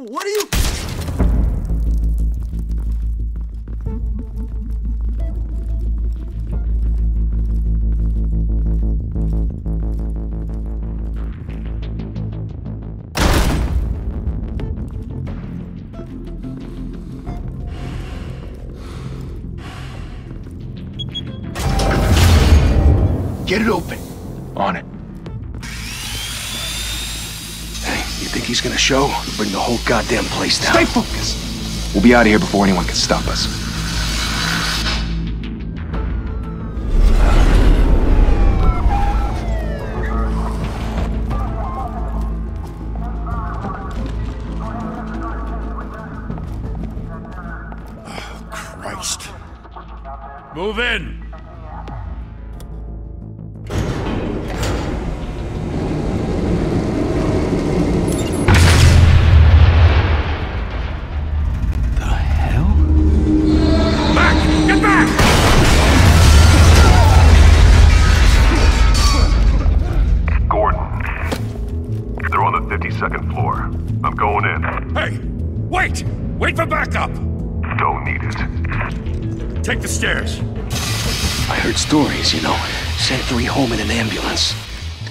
What are you... Get it open. On it. Hey, you think he's gonna show? Bring the whole goddamn place down. Stay focused. We'll be out of here before anyone can stop us. Oh, Christ. Move in. Second floor. I'm going in. Hey! Wait! Wait for backup! Don't need it. Take the stairs. I heard stories, you know. Sent 3 home in an ambulance.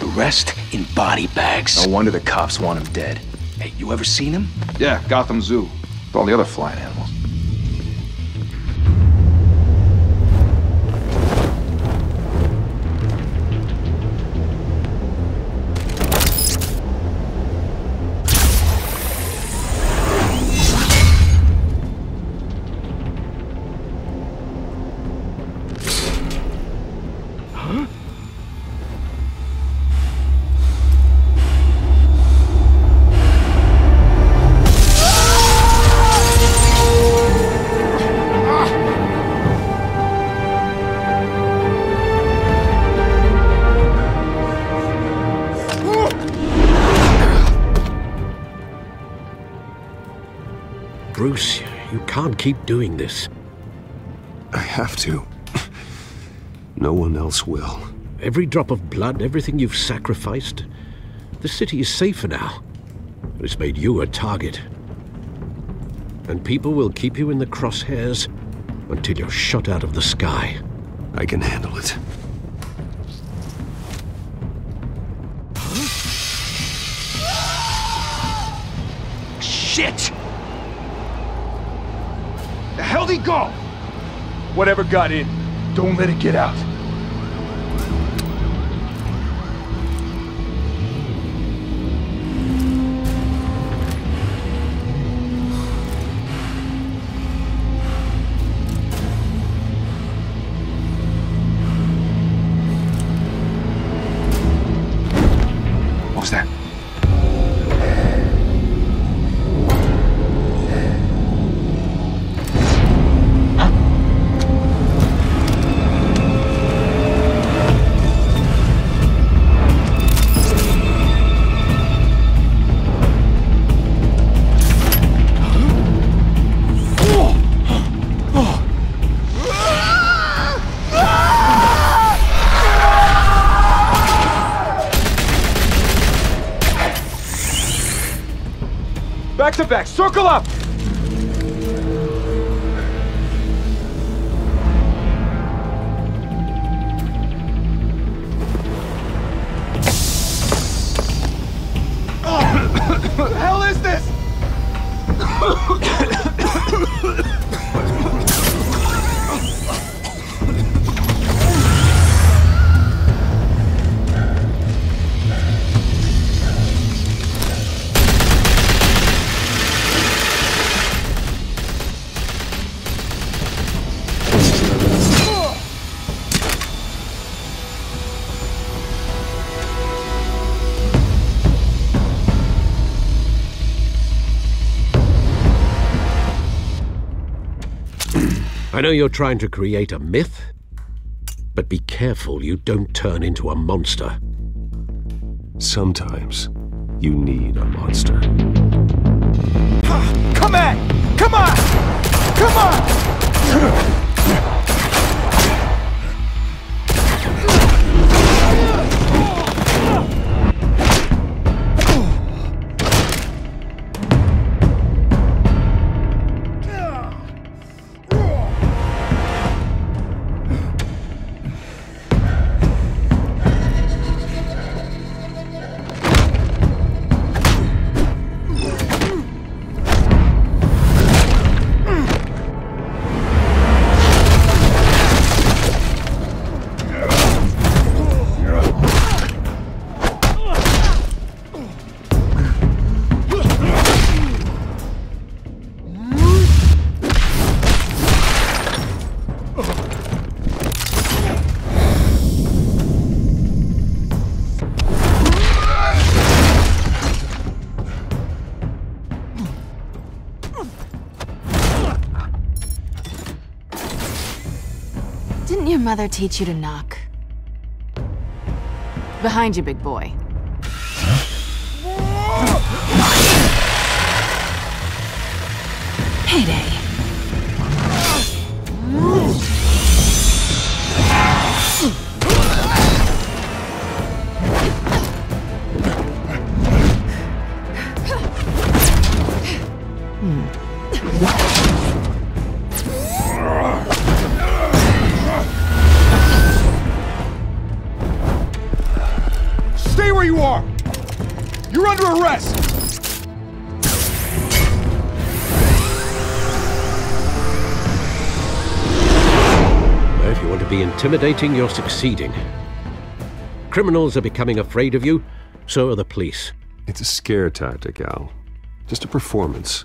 The rest in body bags. No wonder the cops want him dead. Hey, you ever seen him? Yeah, Gotham Zoo. With all the other flying animals. Bruce, you can't keep doing this. I have to. No one else will. Every drop of blood, everything you've sacrificed. The city is safer now. But it's made you a target. And people will keep you in the crosshairs until you're shot out of the sky. I can handle it. Shit! The hell'd he go? Whatever got in, don't let it get out. What was that? Back to back, circle up! What the hell is this? I know you're trying to create a myth, but be careful you don't turn into a monster. Sometimes you need a monster. Come on! Come on! Come on! mother teach you to knock? Behind you, big boy. Heyday. Stay where you are! You're under arrest! If you want to be intimidating, you're succeeding. Criminals are becoming afraid of you, so are the police. It's a scare tactic, Al. Just a performance.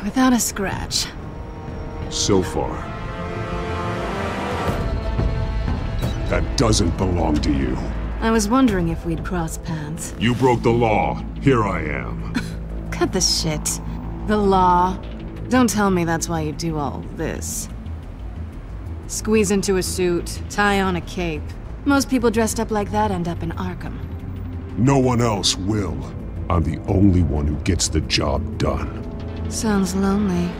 Without a scratch. So far. That doesn't belong to you. I was wondering if we'd cross paths. You broke the law. Here I am. Cut the shit. The law. Don't tell me that's why you do all this. Squeeze into a suit, tie on a cape. Most people dressed up like that end up in Arkham. No one else will. I'm the only one who gets the job done. Sounds lonely.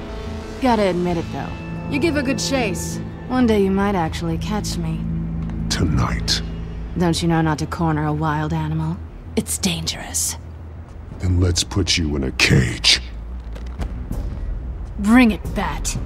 Gotta admit it, though. You give a good chase. One day you might actually catch me. Tonight. Don't you know not to corner a wild animal? It's dangerous. Then let's put you in a cage. Bring it, Bat.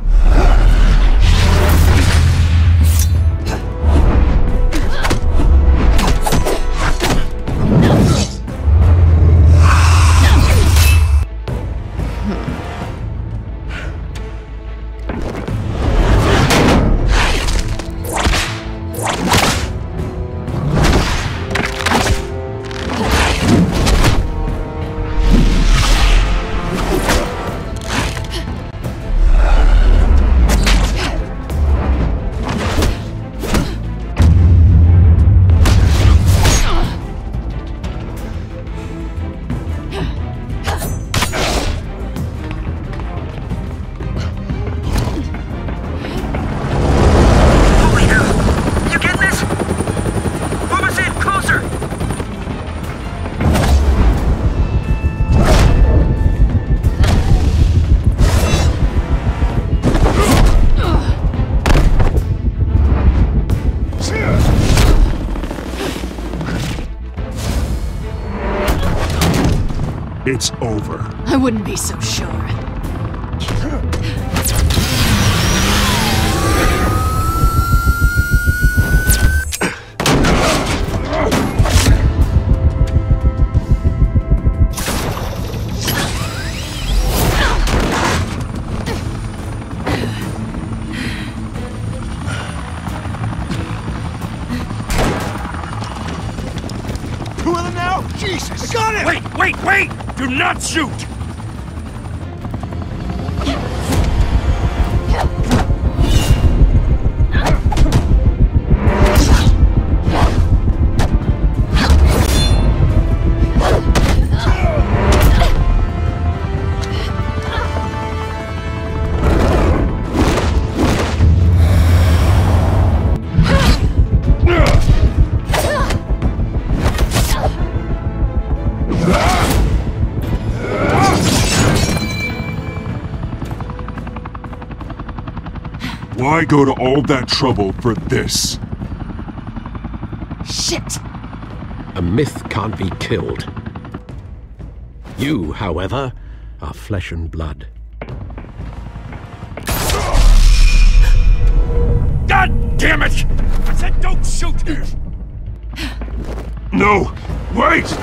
It's over. I wouldn't be so sure. Two of them now? Jesus! I got it! Wait, wait, wait! Do not shoot! Why go to all that trouble for this? Shit! A myth can't be killed. You, however, are flesh and blood. God damn it! I said don't shoot! No! Wait!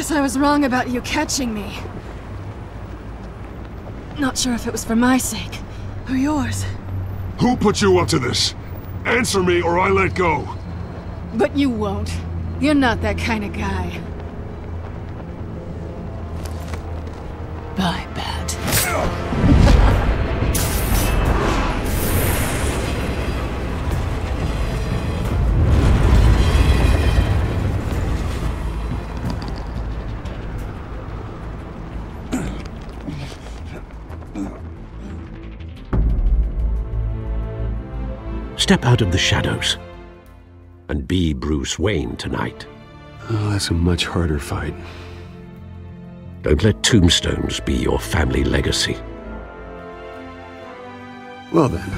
Guess I was wrong about you catching me. Not sure if it was for my sake, or yours. Who put you up to this? Answer me or I let go. But you won't. You're not that kind of guy. Bye, Bat. Step out of the shadows and be Bruce Wayne tonight. Oh, that's a much harder fight. Don't let tombstones be your family legacy. Well then.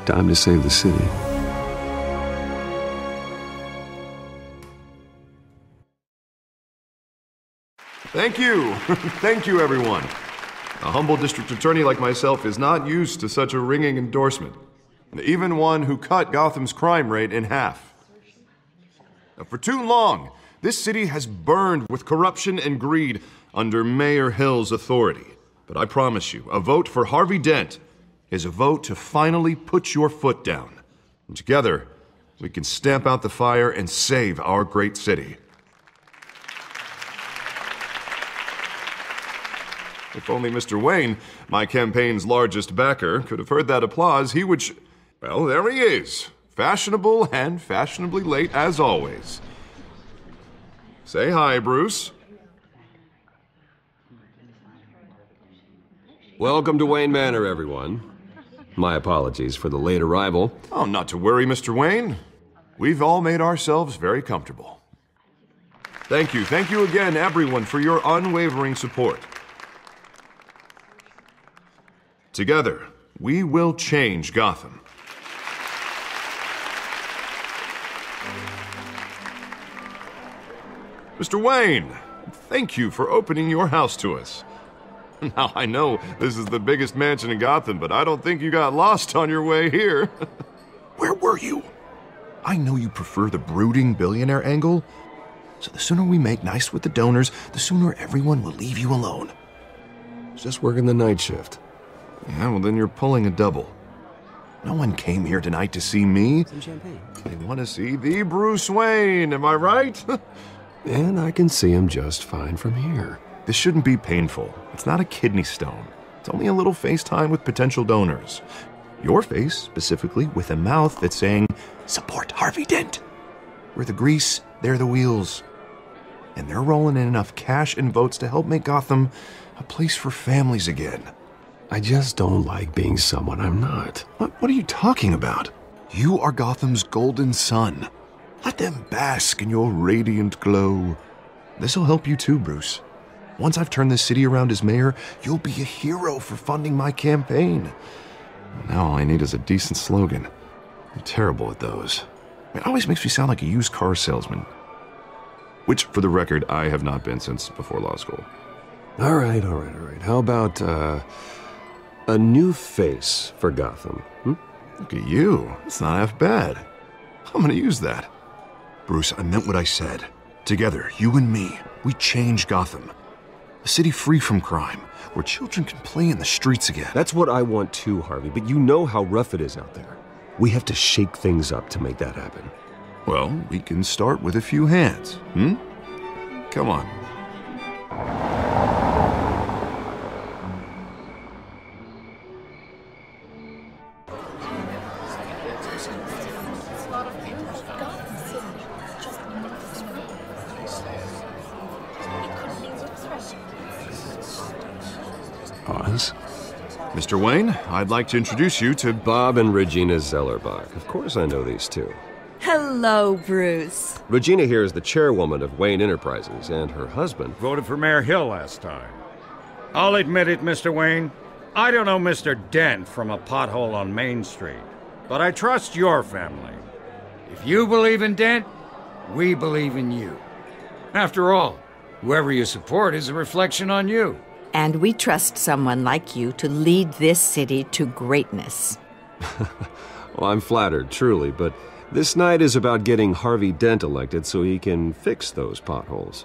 Time to save the city. Thank you. Thank you, everyone. A humble district attorney like myself is not used to such a ringing endorsement. Even one who cut Gotham's crime rate in half. For too long, this city has burned with corruption and greed under Mayor Hill's authority. But I promise you, a vote for Harvey Dent is a vote to finally put your foot down. And together, we can stamp out the fire and save our great city. If only Mr. Wayne, my campaign's largest backer, could have heard that applause, he would well, there he is. Fashionable and fashionably late as always. Say hi, Bruce. Welcome to Wayne Manor, everyone. My apologies for the late arrival. Oh, not to worry, Mr. Wayne. We've all made ourselves very comfortable. Thank you again, everyone, for your unwavering support. Together, we will change Gotham. Mr. Wayne, thank you for opening your house to us. Now, I know this is the biggest mansion in Gotham, but I don't think you got lost on your way here. Where were you? I know you prefer the brooding billionaire angle, so the sooner we make nice with the donors, the sooner everyone will leave you alone. Just working the night shift. Yeah, well then you're pulling a double. No one came here tonight to see me. Some champagne. They want to see the Bruce Wayne, am I right? And I can see him just fine from here. This shouldn't be painful. It's not a kidney stone. It's only a little FaceTime with potential donors. Your face, specifically, with a mouth that's saying, support Harvey Dent. We're the grease, they're the wheels. And they're rolling in enough cash and votes to help make Gotham a place for families again. I just don't like being someone I'm not. What are you talking about? You are Gotham's golden sun. Let them bask in your radiant glow. This'll help you too, Bruce. Once I've turned this city around as mayor, you'll be a hero for funding my campaign. Now all I need is a decent slogan. I'm terrible at those. It always makes me sound like a used car salesman. Which, for the record, I have not been since before law school. All right. How about, a new face for Gotham? Look at you. It's not half bad. I'm gonna use that. Bruce, I meant what I said. Together, you and me, we change Gotham. A city free from crime, where children can play in the streets again. That's what I want too, Harvey, but you know how rough it is out there. We have to shake things up to make that happen. Well, we can start with a few hands, Come on. Pause. Mr. Wayne, I'd like to introduce you to Bob and Regina Zellerbach. Of course I know these two. Hello, Bruce. Regina here is the chairwoman of Wayne Enterprises, and her husband... Voted for Mayor Hill last time. I'll admit it, Mr. Wayne. I don't know Mr. Dent from a pothole on Main Street, but I trust your family. If you believe in Dent, we believe in you. After all, whoever you support is a reflection on you. And we trust someone like you to lead this city to greatness. Well, I'm flattered, truly, but This night is about getting Harvey Dent elected so he can fix those potholes.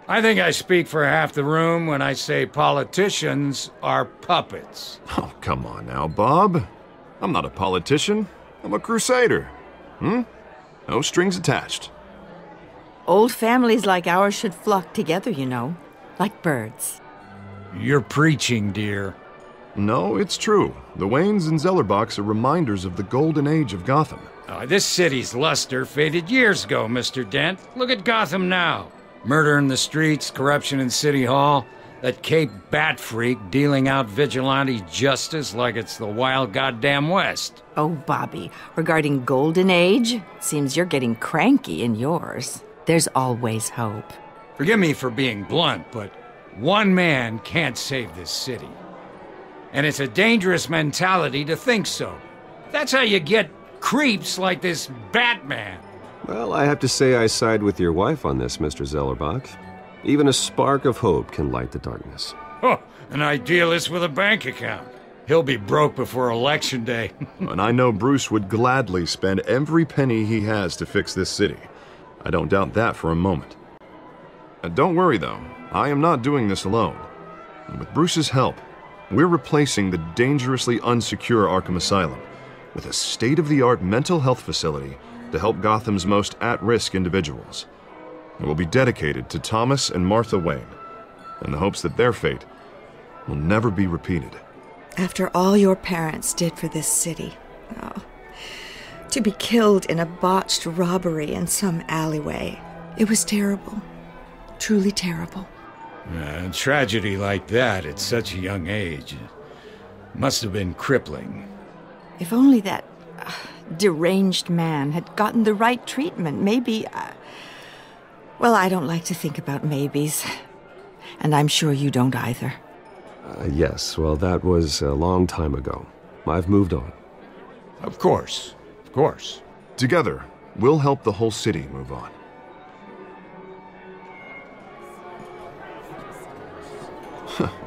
I think I speak for half the room when I say politicians are puppets. Oh, come on now, Bob. I'm not a politician. I'm a crusader. No strings attached. Old families like ours should flock together, you know, like birds. You're preaching, dear. No, it's true. The Waynes and Zellerbachs are reminders of the golden age of Gotham. This city's luster faded years ago, Mr. Dent. Look at Gotham now. Murder in the streets, corruption in City Hall, that Cape Bat freak dealing out vigilante justice like it's the wild goddamn West. Oh, Bobby, regarding golden age, seems you're getting cranky in yours. There's always hope. Forgive me for being blunt, but one man can't save this city. And it's a dangerous mentality to think so. That's how you get creeps like this Batman. Well, I have to say I side with your wife on this, Mr. Zellerbach. Even a spark of hope can light the darkness. Oh, an idealist with a bank account. He'll be broke before Election Day. And I know Bruce would gladly spend every penny he has to fix this city. I don't doubt that for a moment. Don't worry, though. I am not doing this alone. And with Bruce's help, we're replacing the dangerously unsecure Arkham Asylum with a state-of-the-art mental health facility to help Gotham's most at-risk individuals. It will be dedicated to Thomas and Martha Wayne, in the hopes that their fate will never be repeated. After all your parents did for this city, to be killed in a botched robbery in some alleyway, it was terrible. Truly terrible. A tragedy like that at such a young age must have been crippling. If only that deranged man had gotten the right treatment, maybe... Well, I don't like to think about maybes. And I'm sure you don't either. Yes, well, that was a long time ago. I've moved on. Of course. Of course. Together, we'll help the whole city move on.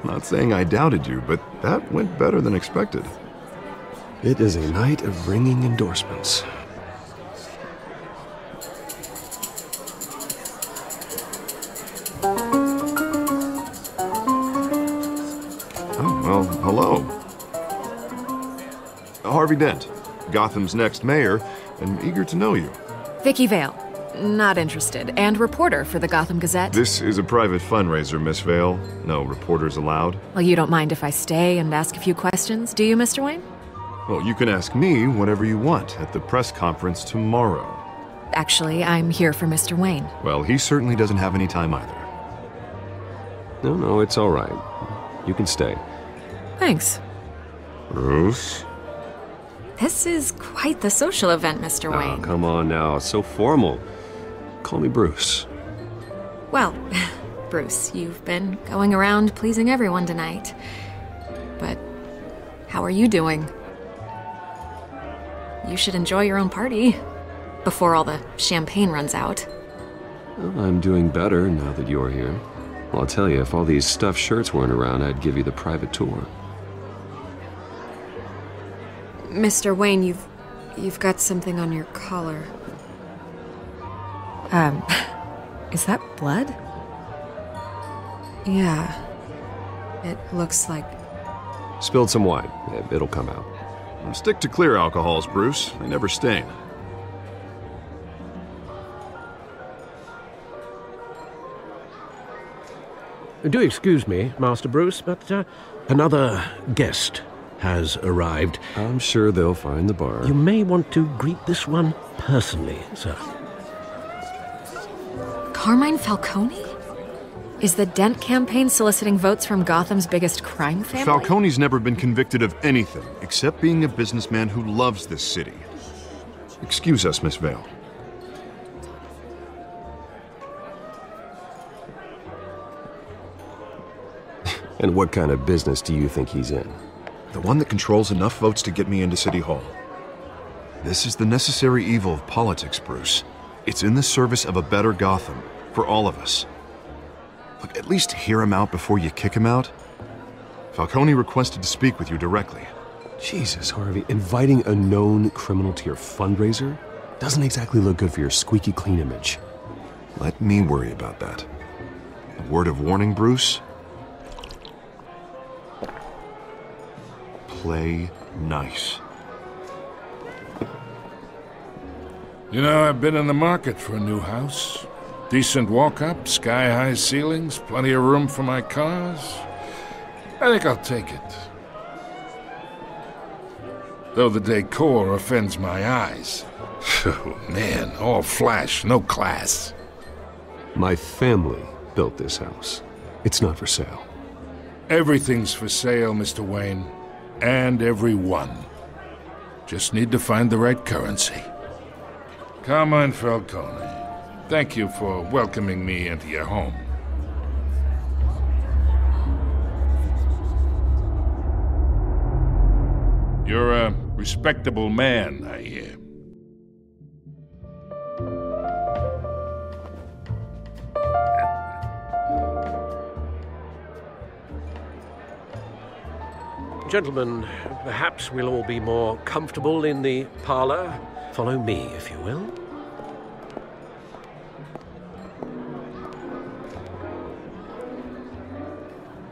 Not saying I doubted you, but that went better than expected. It is a night of ringing endorsements. Oh, well, hello. Harvey Dent, Gotham's next mayor, and eager to know you. Vicky Vale. Not interested. And reporter for the Gotham Gazette. This is a private fundraiser, Miss Vale. No reporters allowed. Well, you don't mind if I stay and ask a few questions, do you, Mr. Wayne? Well, you can ask me whatever you want at the press conference tomorrow. Actually, I'm here for Mr. Wayne. Well, he certainly doesn't have any time either. No, it's all right. You can stay. Thanks. Bruce? This is quite the social event, Mr. Wayne. Oh, come on now. It's so formal. Call me Bruce. Well, Bruce, you've been going around pleasing everyone tonight. But how are you doing? You should enjoy your own party before all the champagne runs out. Well, I'm doing better now that you're here. Well, I'll tell you, if all these stuffed shirts weren't around, I'd give you the private tour. Mr. Wayne, you've got something on your collar. Is that blood? Yeah. It looks like... Spilled some wine. It'll come out. Stick to clear alcohols, Bruce. They never stain. Do excuse me, Master Bruce, but another guest has arrived. I'm sure they'll find the bar. You may want to greet this one personally, sir. Carmine Falcone? Is the Dent campaign soliciting votes from Gotham's biggest crime family? Falcone's never been convicted of anything except being a businessman who loves this city. Excuse us, Miss Vale. And what kind of business do you think he's in? The one that controls enough votes to get me into City Hall. This is the necessary evil of politics, Bruce. It's in the service of a better Gotham, for all of us. Look, at least hear him out before you kick him out. Falcone requested to speak with you directly. Jesus, Harvey, inviting a known criminal to your fundraiser doesn't exactly look good for your squeaky clean image. Let me worry about that. A word of warning, Bruce? Play nice. You know, I've been in the market for a new house. Decent walk-up, sky-high ceilings, plenty of room for my cars. I think I'll take it. Though the decor offends my eyes. Oh, man, all flash, no class. My family built this house. It's not for sale. Everything's for sale, Mr. Wayne. And everyone. Just need to find the right currency. Carmine Falcone, thank you for welcoming me into your home. You're a respectable man, I hear. Gentlemen, perhaps we'll all be more comfortable in the parlor. Follow me, if you will.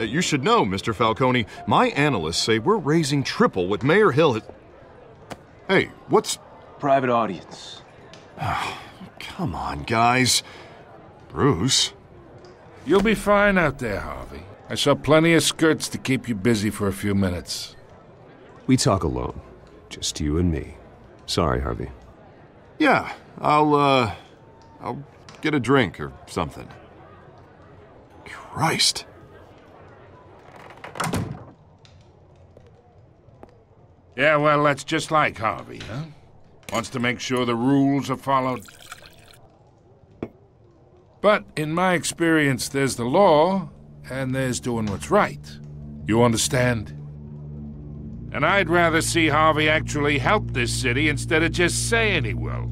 You should know, Mr. Falcone, my analysts say we're raising triple what Mayor Hill has... Hey, what's... Private audience. Oh, come on, guys. Bruce? You'll be fine out there, Harvey. I saw plenty of skirts to keep you busy for a few minutes. We talk alone. Just you and me. Sorry, Harvey. Yeah, I'll get a drink or something. Christ. Yeah, well, that's just like Harvey, huh? Wants to make sure the rules are followed. But in my experience, there's the law, and there's doing what's right. You understand? And I'd rather see Harvey actually help this city instead of just saying he will.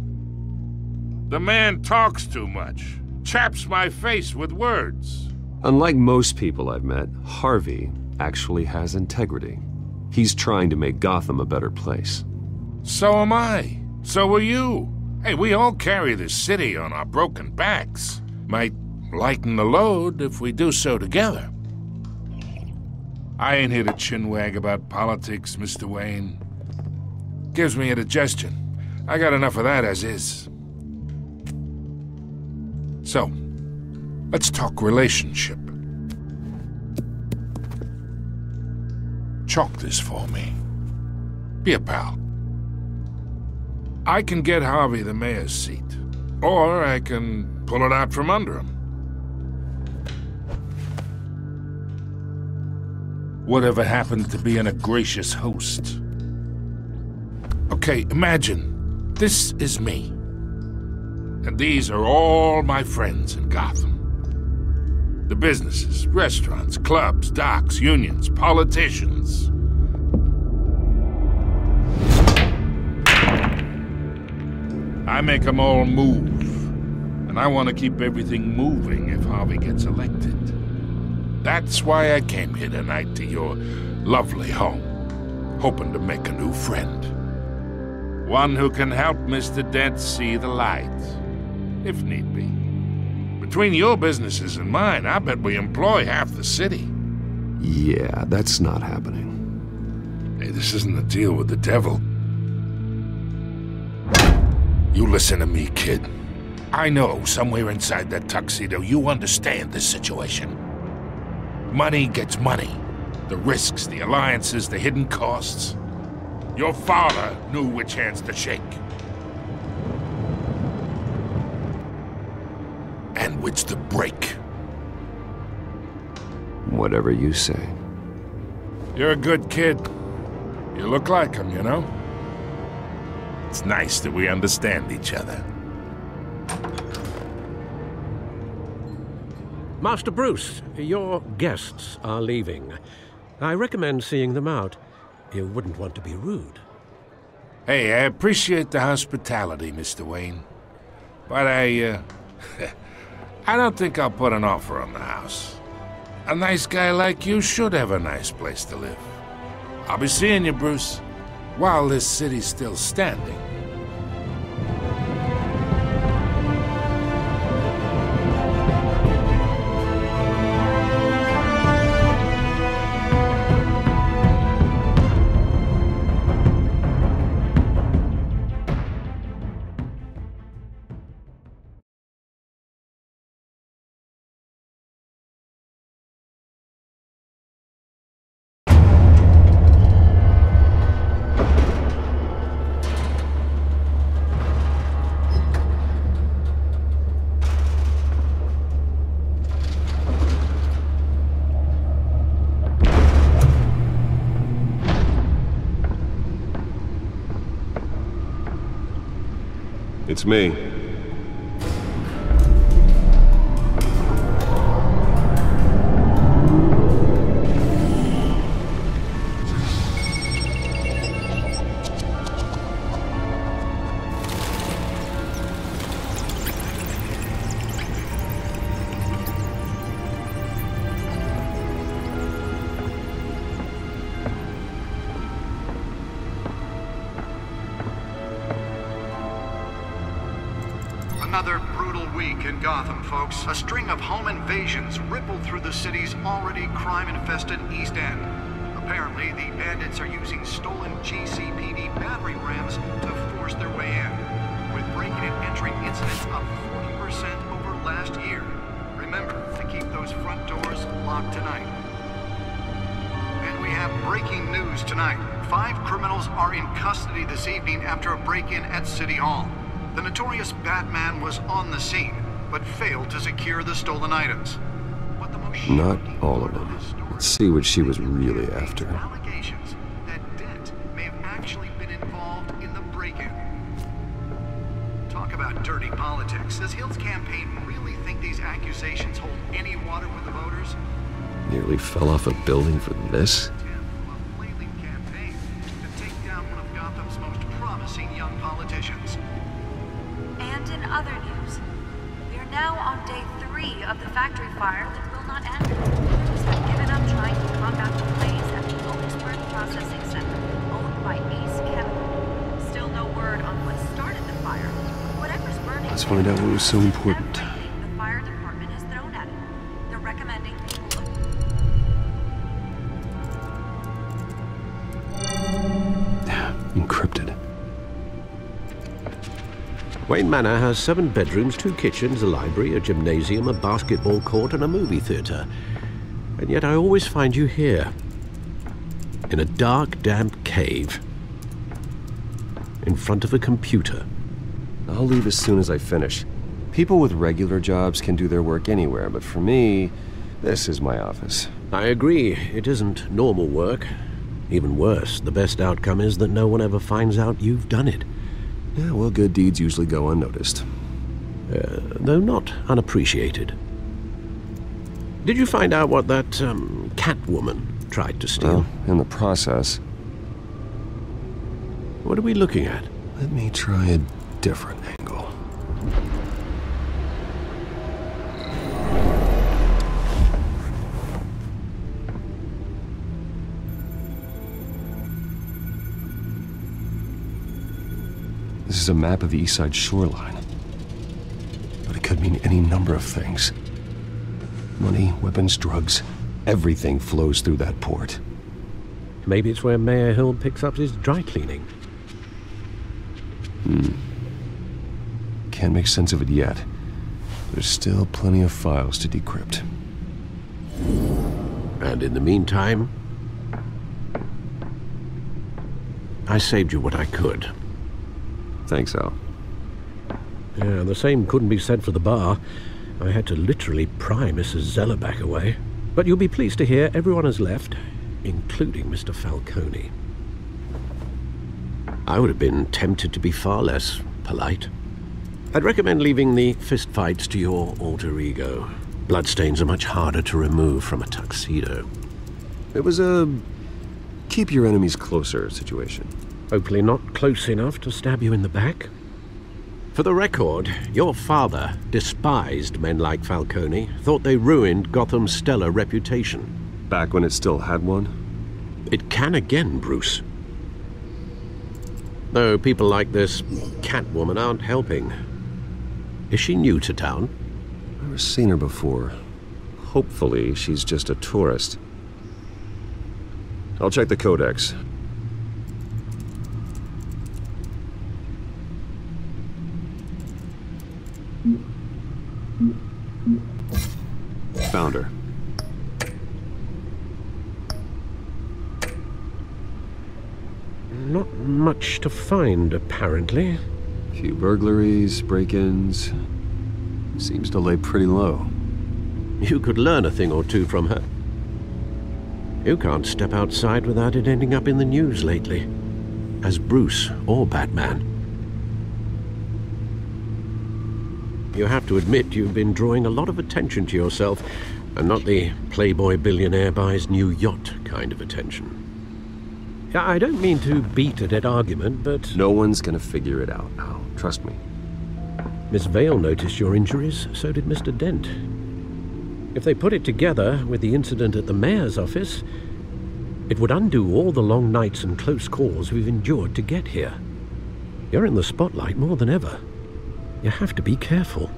The man talks too much, chaps my face with words. Unlike most people I've met, Harvey actually has integrity. He's trying to make Gotham a better place. So am I. So are you. Hey, we all carry this city on our broken backs. Might lighten the load if we do so together. I ain't here to chinwag about politics, Mr. Wayne. Gives me indigestion. I got enough of that as is. So, let's talk relationship. Chalk this for me. Be a pal. I can get Harvey the mayor's seat, or I can pull it out from under him. Whatever happened to being a gracious host? Okay, imagine, this is me. And these are all my friends in Gotham. The businesses, restaurants, clubs, docks, unions, politicians. I make them all move. And I want to keep everything moving if Harvey gets elected. That's why I came here tonight to your lovely home, hoping to make a new friend. One who can help Mr. Dent see the light, if need be. Between your businesses and mine, I bet we employ half the city. Yeah, that's not happening. Hey, this isn't a deal with the devil. You listen to me, kid. I know somewhere inside that tuxedo you understand this situation. Money gets money. The risks, the alliances, the hidden costs. Your father knew which hands to shake. And which to break. Whatever you say. You're a good kid. You look like him, you know? It's nice that we understand each other. Master Bruce, your guests are leaving. I recommend seeing them out. You wouldn't want to be rude. Hey, I appreciate the hospitality, Mr. Wayne. But I don't think I'll put an offer on the house. A nice guy like you should have a nice place to live. I'll be seeing you, Bruce, while this city's still standing. It's me. Another brutal week in Gotham, folks. A string of home invasions rippled through the city's already crime-infested East End. Apparently, the bandits are using stolen GCPD battering rams to force their way in, with breaking and entering incidents up 40% over last year. Remember to keep those front doors locked tonight. And we have breaking news tonight. 5 criminals are in custody this evening after a break-in at City Hall. The notorious Batman was on the scene, but failed to secure the stolen items. But the most Not all of them. Let's see what she was really after. Allegations that Dent may have actually been involved in the break-in. Talk about dirty politics. Does Hill's campaign really think these accusations hold any water with the voters? Nearly fell off a building for this? A flailing campaign to take down one of Gotham's most promising young politicians. And in other news, we are now on day 3 of the factory fire that will not end. Workers have given up trying to combat the blaze at the Oaksburg Processing Center, owned by Ace Chemical. Still no word on what started the fire. Whatever's burning... Let's find out what was so important. ...the fire department has thrown at it. They're recommending people... Encrypted. Wayne Manor has 7 bedrooms, 2 kitchens, a library, a gymnasium, a basketball court, and a movie theater. And yet I always find you here, in a dark, damp cave, in front of a computer. I'll leave as soon as I finish. People with regular jobs can do their work anywhere, but for me, this is my office. I agree. It isn't normal work. Even worse, the best outcome is that no one ever finds out you've done it. Yeah, well, good deeds usually go unnoticed. Though not unappreciated. Did you find out what that, Catwoman tried to steal? Well, in the process. What are we looking at? Let me try a different angle. This is a map of the East Side shoreline. But it could mean any number of things. Money, weapons, drugs, everything flows through that port. Maybe it's where Mayor Hill picks up his dry cleaning. Can't make sense of it yet. There's still plenty of files to decrypt. And in the meantime, I saved you what I could. Thanks, Al. Yeah, the same couldn't be said for the bar. I had to literally pry Mrs. Zellerback away. But you'll be pleased to hear everyone has left, including Mr. Falcone. I would have been tempted to be far less polite. I'd recommend leaving the fistfights to your alter ego. Bloodstains are much harder to remove from a tuxedo. It was a keep your enemies closer situation. Hopefully not close enough to stab you in the back. For the record, your father despised men like Falcone, thought they ruined Gotham's stellar reputation. Back when it still had one? It can again, Bruce. Though people like this Catwoman aren't helping. Is she new to town? I've never seen her before. Hopefully, she's just a tourist. I'll check the codex. Found her. Not much to find, apparently. Few burglaries, break-ins. Seems to lay pretty low. You could learn a thing or two from her. You can't step outside without it ending up in the news lately. As Bruce or Batman. You have to admit you've been drawing a lot of attention to yourself, and not the playboy billionaire buys new yacht kind of attention. I don't mean to beat a dead argument, but... No one's gonna figure it out, Al. Trust me. Miss Vale noticed your injuries, so did Mr. Dent. If they put it together with the incident at the mayor's office, it would undo all the long nights and close calls we've endured to get here. You're in the spotlight more than ever. You have to be careful.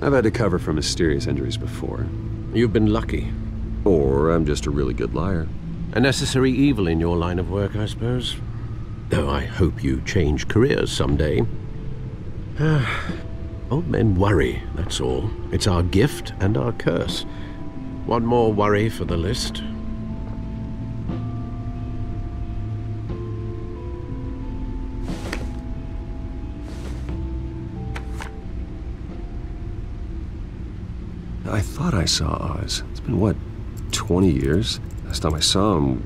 I've had to cover for mysterious injuries before. You've been lucky. Or I'm just a really good liar. A necessary evil in your line of work, I suppose. Though I hope you change careers someday. Old men worry, that's all. It's our gift and our curse. One more worry for the list. I thought I saw Oz. It's been, what, 20 years? Last time I saw him,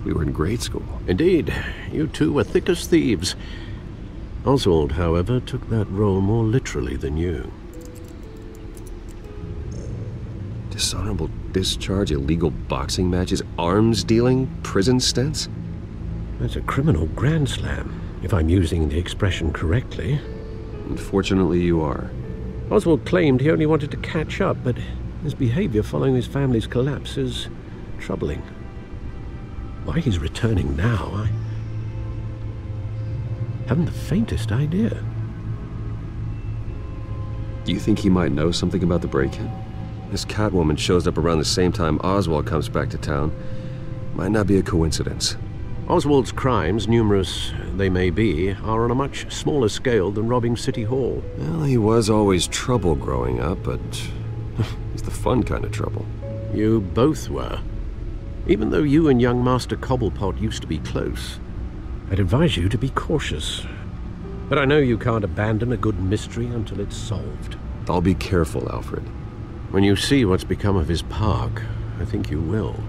we were in grade school. Indeed. You two were thick as thieves. Oswald, however, took that role more literally than you. Dishonorable discharge, illegal boxing matches, arms dealing, prison stints? That's a criminal grand slam, if I'm using the expression correctly. Unfortunately, you are. Oswald claimed he only wanted to catch up, but his behavior following his family's collapse is troubling. Why he's returning now, I haven't the faintest idea. Do you think he might know something about the break-in? This Catwoman shows up around the same time Oswald comes back to town. Might not be a coincidence. Oswald's crimes, numerous they may be, are on a much smaller scale than robbing City Hall. Well, he was always trouble growing up, but he's the fun kind of trouble. You both were. Even though you and young Master Cobblepot used to be close, I'd advise you to be cautious. But I know you can't abandon a good mystery until it's solved. I'll be careful, Alfred. When you see what's become of his park, I think you will.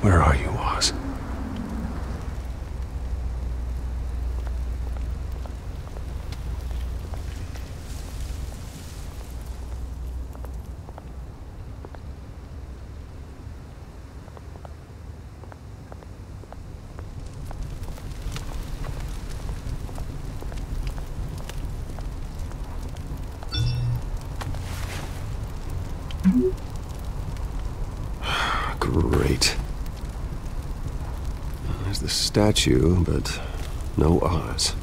Where are you, Oz? Great. There's the statue, but no Oz.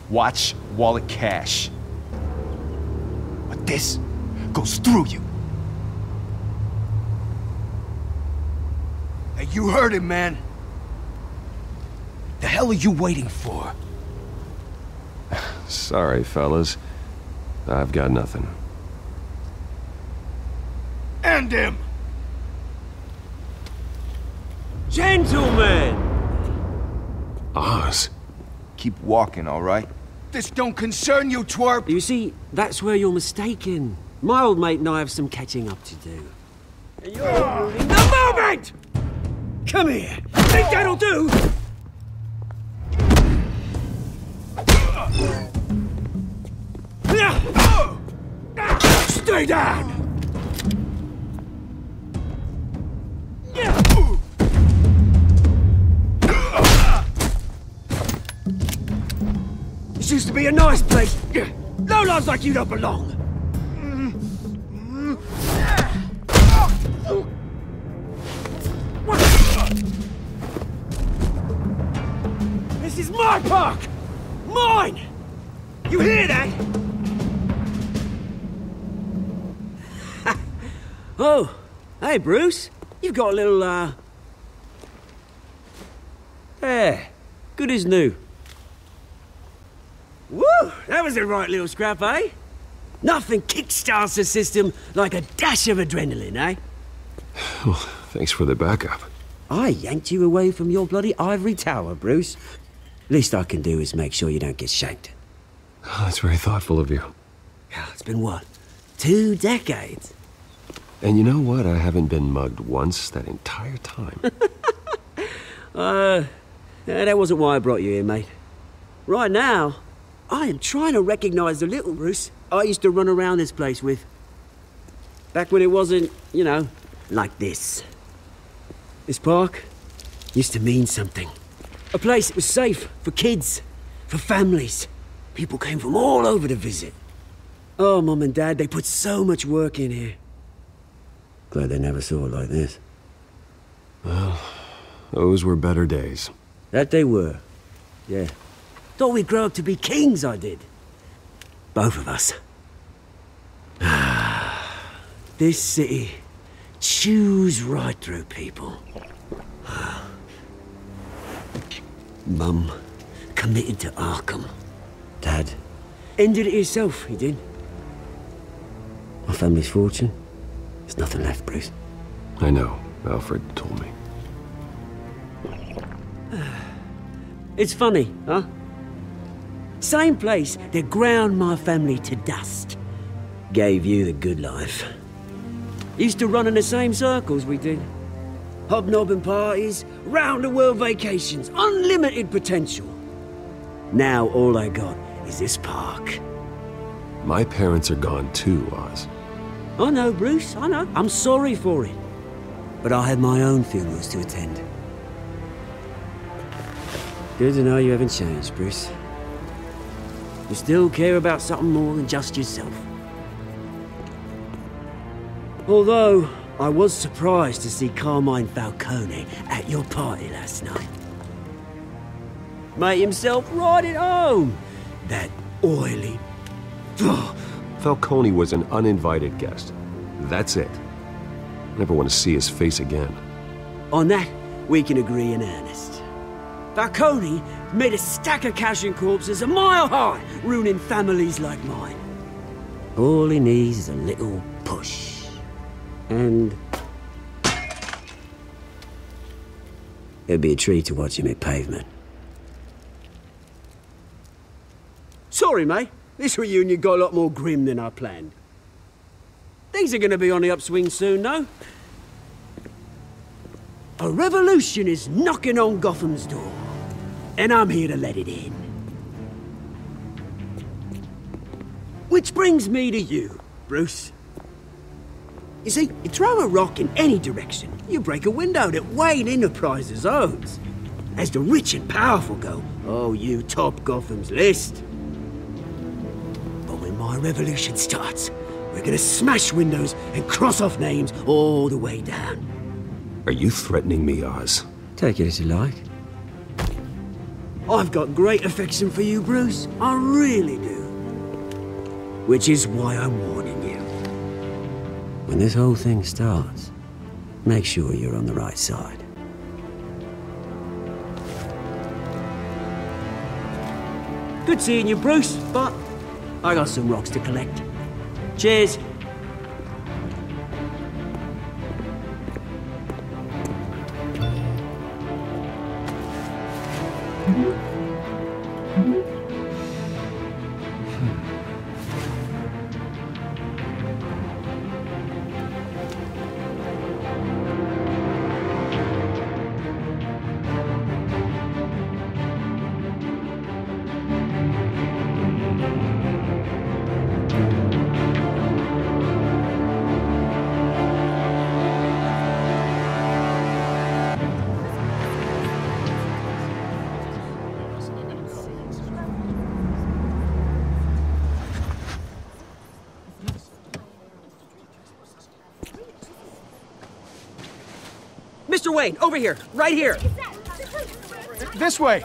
Watch, wallet, cash. But this goes through you. Hey, you heard it, man. The hell are you waiting for? Sorry, fellas. I've got nothing. End him! Gentlemen! Oz. Keep walking, all right? This don't concern you, twerp! You see, that's where you're mistaken. My old mate and I have some catching up to do. And you're ruining the moment! Come here! Think that'll do? Stay down! This used to be a nice place. No lives like you don't belong. This is my park! Mine! You hear that? Oh, hey, Bruce. You've got a little, Yeah, good as new. Woo! That was a right little scrap, eh? Nothing kickstarts the system like a dash of adrenaline, eh? Well, thanks for the backup. I yanked you away from your bloody ivory tower, Bruce. Least I can do is make sure you don't get shanked. Oh, that's very thoughtful of you. It's been what? 2 decades? And you know what? I haven't been mugged once that entire time. That wasn't why I brought you here, mate. Right now, I am trying to recognize the little Bruce I used to run around this place with. Back when it wasn't, you know, like this. This park used to mean something. A place that was safe for kids, for families. People came from all over to visit. Oh, Mum and Dad, they put so much work in here. Glad they never saw it like this. Well, those were better days. That they were. Yeah. Thought we'd grow up to be kings, I did. Both of us. This city chews right through people. Mum committed to Arkham. Dad ended it himself, he did. My family's fortune. There's nothing left, Bruce. I know. Alfred told me. It's funny, huh? Same place that ground my family to dust. Gave you the good life. Used to run in the same circles we did. Hobnobbing parties, round-the-world vacations, unlimited potential. Now all I got is this park. My parents are gone too, Oz. I know, Bruce, I know. I'm sorry for it. But I had my own funerals to attend. Good to know you haven't changed, Bruce. You still care about something more than just yourself. Although, I was surprised to see Carmine Falcone at your party last night. Made himself right at home. That oily... Falcone was an uninvited guest. That's it. Never want to see his face again. On that, we can agree in earnest. Falcone made a stack of cash and corpses a mile high, ruining families like mine. All he needs is a little push. And... it'd be a treat to watch him hit pavement. Sorry, mate. This reunion got a lot more grim than I planned. Things are gonna be on the upswing soon, though. A revolution is knocking on Gotham's door. And I'm here to let it in. Which brings me to you, Bruce. You see, you throw a rock in any direction, you break a window that Wayne Enterprises owns. As the rich and powerful go, oh, you top Gotham's list. But when my revolution starts, we're gonna smash windows and cross off names all the way down. Are you threatening me, Oz? Take it as you like. I've got great affection for you, Bruce. I really do. Which is why I'm warning you. When this whole thing starts, make sure you're on the right side. Good seeing you, Bruce, but I got some rocks to collect. Cheers. Mr. Wayne, over here, right here. This way.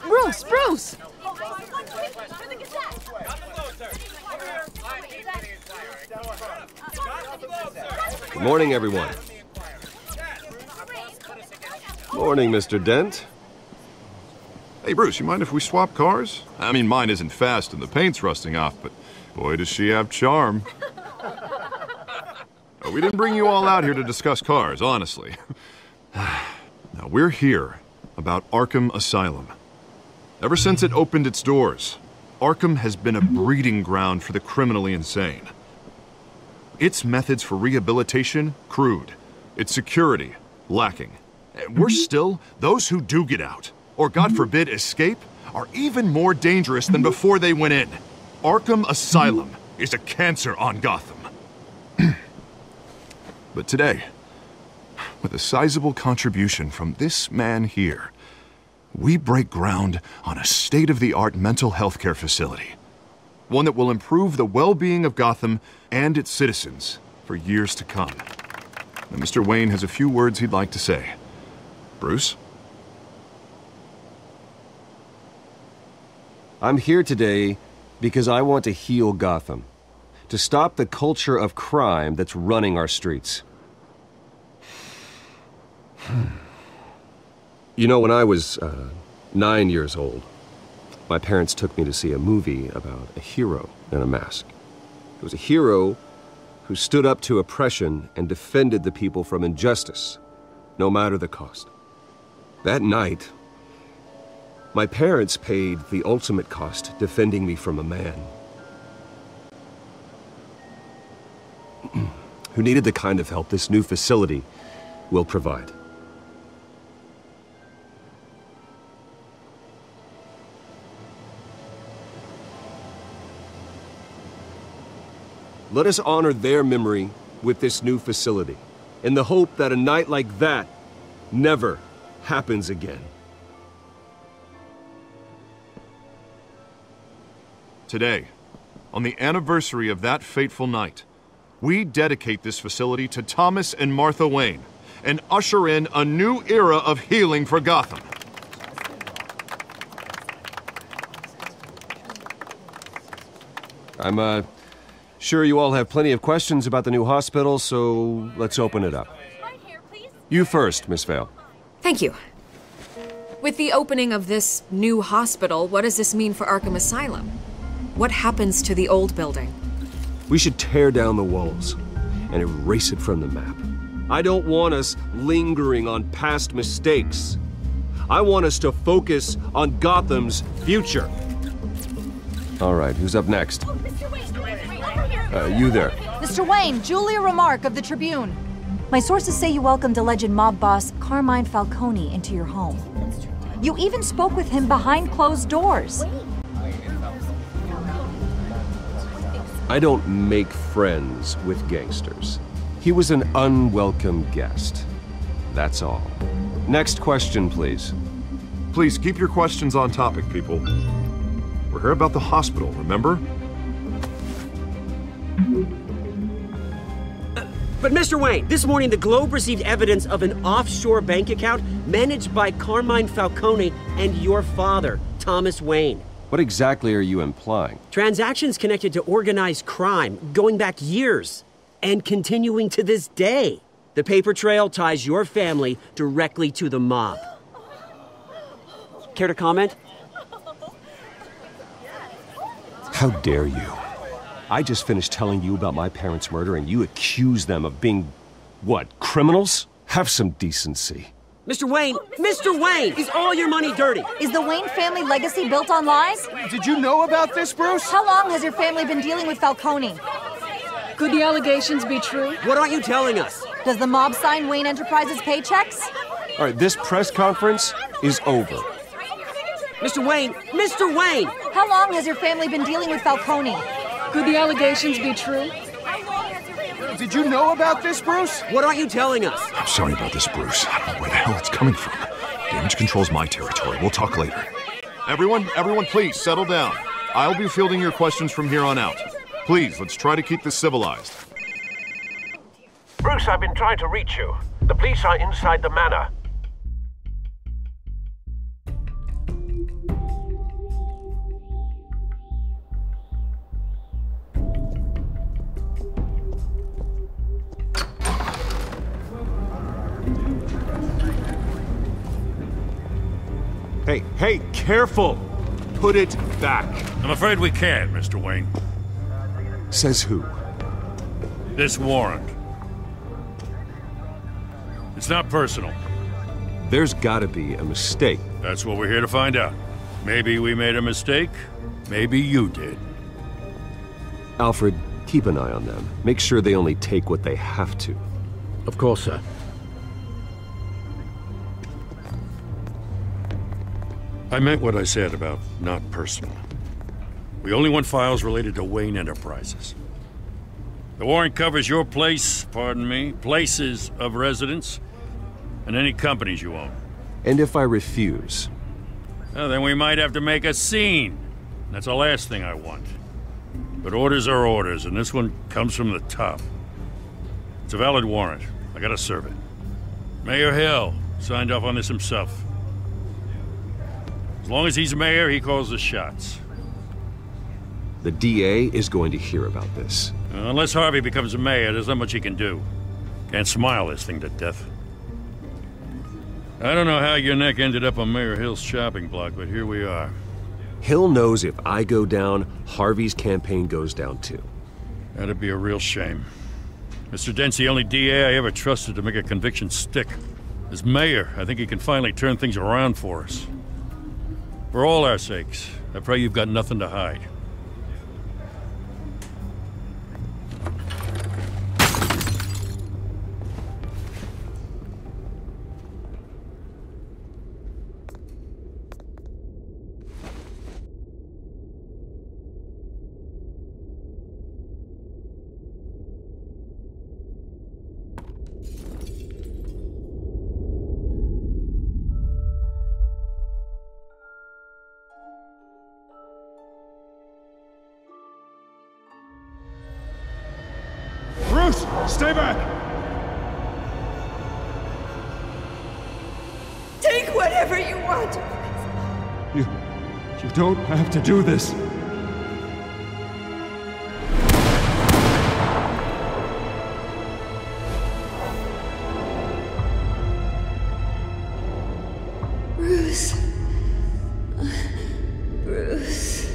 Bruce! Good morning, everyone. Morning, Mr. Dent. Hey, Bruce, you mind if we swap cars? I mean, mine isn't fast and the paint's rusting off, but boy, does she have charm. We didn't bring you all out here to discuss cars, honestly. Now, we're here about Arkham Asylum. Ever since it opened its doors, Arkham has been a breeding ground for the criminally insane. Its methods for rehabilitation, crude. Its security, lacking. And worse still, those who do get out, or God forbid escape, are even more dangerous than before they went in. Arkham Asylum is a cancer on Gotham. But today, with a sizable contribution from this man here, we break ground on a state-of-the-art mental health care facility. One that will improve the well-being of Gotham and its citizens for years to come. Now, Mr. Wayne has a few words he'd like to say. Bruce? I'm here today because I want to heal Gotham. To stop the culture of crime that's running our streets. You know, when I was 9 years old, my parents took me to see a movie about a hero in a mask. It was a hero who stood up to oppression and defended the people from injustice, no matter the cost. That night, my parents paid the ultimate cost defending me from a man who needed the kind of help this new facility will provide. Let us honor their memory with this new facility, in the hope that a night like that never happens again. Today, on the anniversary of that fateful night, we dedicate this facility to Thomas and Martha Wayne and usher in a new era of healing for Gotham. I'm sure you all have plenty of questions about the new hospital, so let's open it up. You first, Miss Vale. Thank you. With the opening of this new hospital, what does this mean for Arkham Asylum? What happens to the old building? We should tear down the walls and erase it from the map. I don't want us lingering on past mistakes. I want us to focus on Gotham's future. All right, who's up next? You there. Mr. Wayne, Julia Remark of the Tribune. My sources say you welcomed alleged mob boss Carmine Falcone into your home. You even spoke with him behind closed doors. I don't make friends with gangsters. He was an unwelcome guest. That's all. Next question, please. Please keep your questions on topic, people. We're here about the hospital, remember? But Mr. Wayne, this morning the Globe received evidence of an offshore bank account managed by Carmine Falcone and your father, Thomas Wayne. What exactly are you implying? Transactions connected to organized crime, going back years, and continuing to this day. The paper trail ties your family directly to the mob. Care to comment? How dare you? I just finished telling you about my parents' murder and you accuse them of being, what, criminals? Have some decency. Mr. Wayne! Mr. Wayne! Is all your money dirty? Is the Wayne family legacy built on lies? Did you know about this, Bruce? How long has your family been dealing with Falcone? Could the allegations be true? What aren't you telling us? Does the mob sign Wayne Enterprises paychecks? All right, this press conference is over. Mr. Wayne! Mr. Wayne! How long has your family been dealing with Falcone? Could the allegations be true? Did you know about this, Bruce? What aren't you telling us? I'm sorry about this, Bruce. I don't know where the hell it's coming from. Damage control's my territory. We'll talk later. Everyone, please settle down. I'll be fielding your questions from here on out. Please, let's try to keep this civilized. Bruce, I've been trying to reach you. The police are inside the manor. Hey, careful! Put it back. I'm afraid we can't, Mr. Wayne. Says who? This warrant. It's not personal. There's gotta be a mistake. That's what we're here to find out. Maybe we made a mistake. Maybe you did. Alfred, keep an eye on them. Make sure they only take what they have to. Of course, sir. I meant what I said about not personal. We only want files related to Wayne Enterprises. The warrant covers your place, pardon me, places of residence, and any companies you own. And if I refuse? Well, then we might have to make a scene. That's the last thing I want. But orders are orders, and this one comes from the top. It's a valid warrant. I gotta serve it. Mayor Hill signed off on this himself. As long as he's mayor, he calls the shots. The DA is going to hear about this. Unless Harvey becomes a mayor, there's not much he can do. Can't smile this thing to death. I don't know how your neck ended up on Mayor Hill's chopping block, but here we are. Hill knows if I go down, Harvey's campaign goes down too. That'd be a real shame. Mr. Dent's the only DA I ever trusted to make a conviction stick. As mayor, I think he can finally turn things around for us. For all our sakes, I pray you've got nothing to hide. Bruce, stay back! Take whatever you want. You don't have to do this. Bruce. Bruce.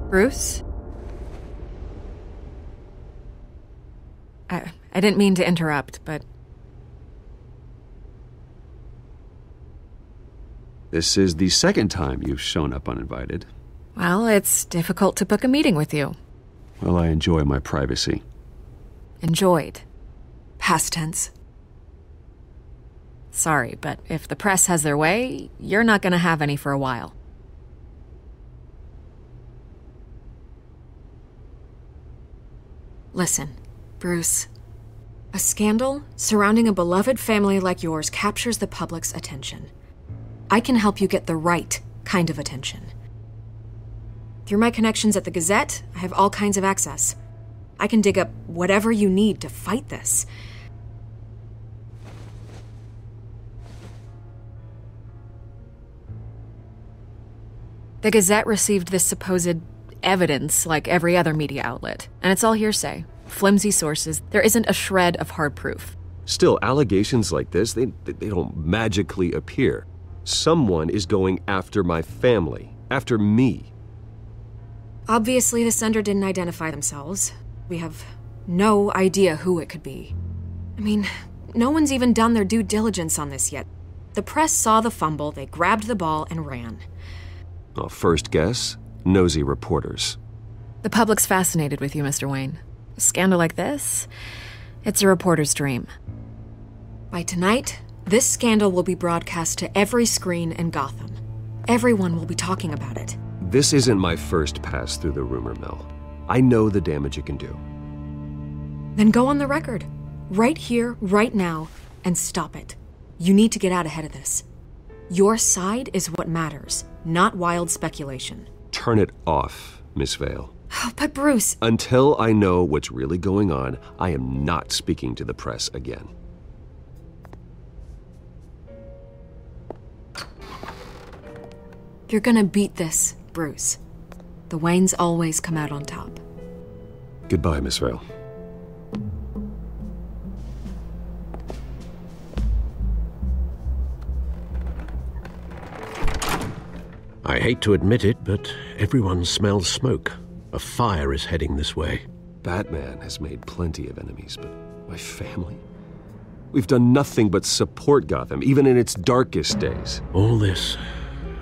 Bruce? I didn't mean to interrupt, but... This is the second time you've shown up uninvited. Well, it's difficult to book a meeting with you. Well, I enjoy my privacy. Enjoyed. Past tense. Sorry, but if the press has their way, you're not gonna have any for a while. Listen, Bruce. A scandal surrounding a beloved family like yours captures the public's attention. I can help you get the right kind of attention. Through my connections at the Gazette, I have all kinds of access. I can dig up whatever you need to fight this. The Gazette received this supposed evidence like every other media outlet, and it's all hearsay. flimsy sources. There isn't a shred of hard proof. Still, allegations like this, they don't magically appear. Someone is going after my family, after me. Obviously, the sender didn't identify themselves. We have no idea who it could be. I mean, no one's even done their due diligence on this yet. The press saw the fumble, they grabbed the ball and ran. Well, first guess, nosy reporters. The public's fascinated with you, Mr. Wayne. A scandal like this, it's a reporter's dream. By tonight, this scandal will be broadcast to every screen in Gotham. Everyone will be talking about it. This isn't my first pass through the rumor mill. I know the damage it can do. Then go on the record, right here, right now, and stop it. You need to get out ahead of this. Your side is what matters, not wild speculation. Turn it off, Miss Vale. Oh, but Bruce... Until I know what's really going on, I am not speaking to the press again. You're gonna beat this, Bruce. The Waynes always come out on top. Goodbye, Miss Vale. I hate to admit it, but everyone smells smoke. A fire is heading this way. Batman has made plenty of enemies, but my family? We've done nothing but support Gotham, even in its darkest days. All this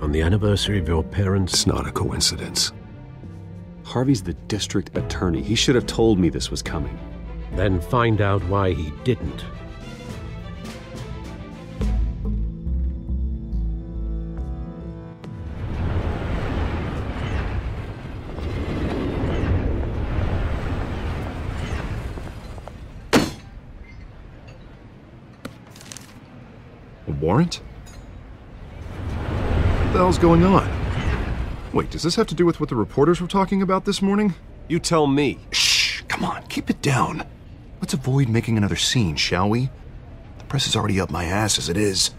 on the anniversary of your parents'... It's not a coincidence. Harvey's the district attorney. He should have told me this was coming. Then find out why he didn't. A warrant? What the hell's going on? Wait, does this have to do with what the reporters were talking about this morning? You tell me. Shh, come on, keep it down. Let's avoid making another scene, shall we? The press is already up my ass as it is.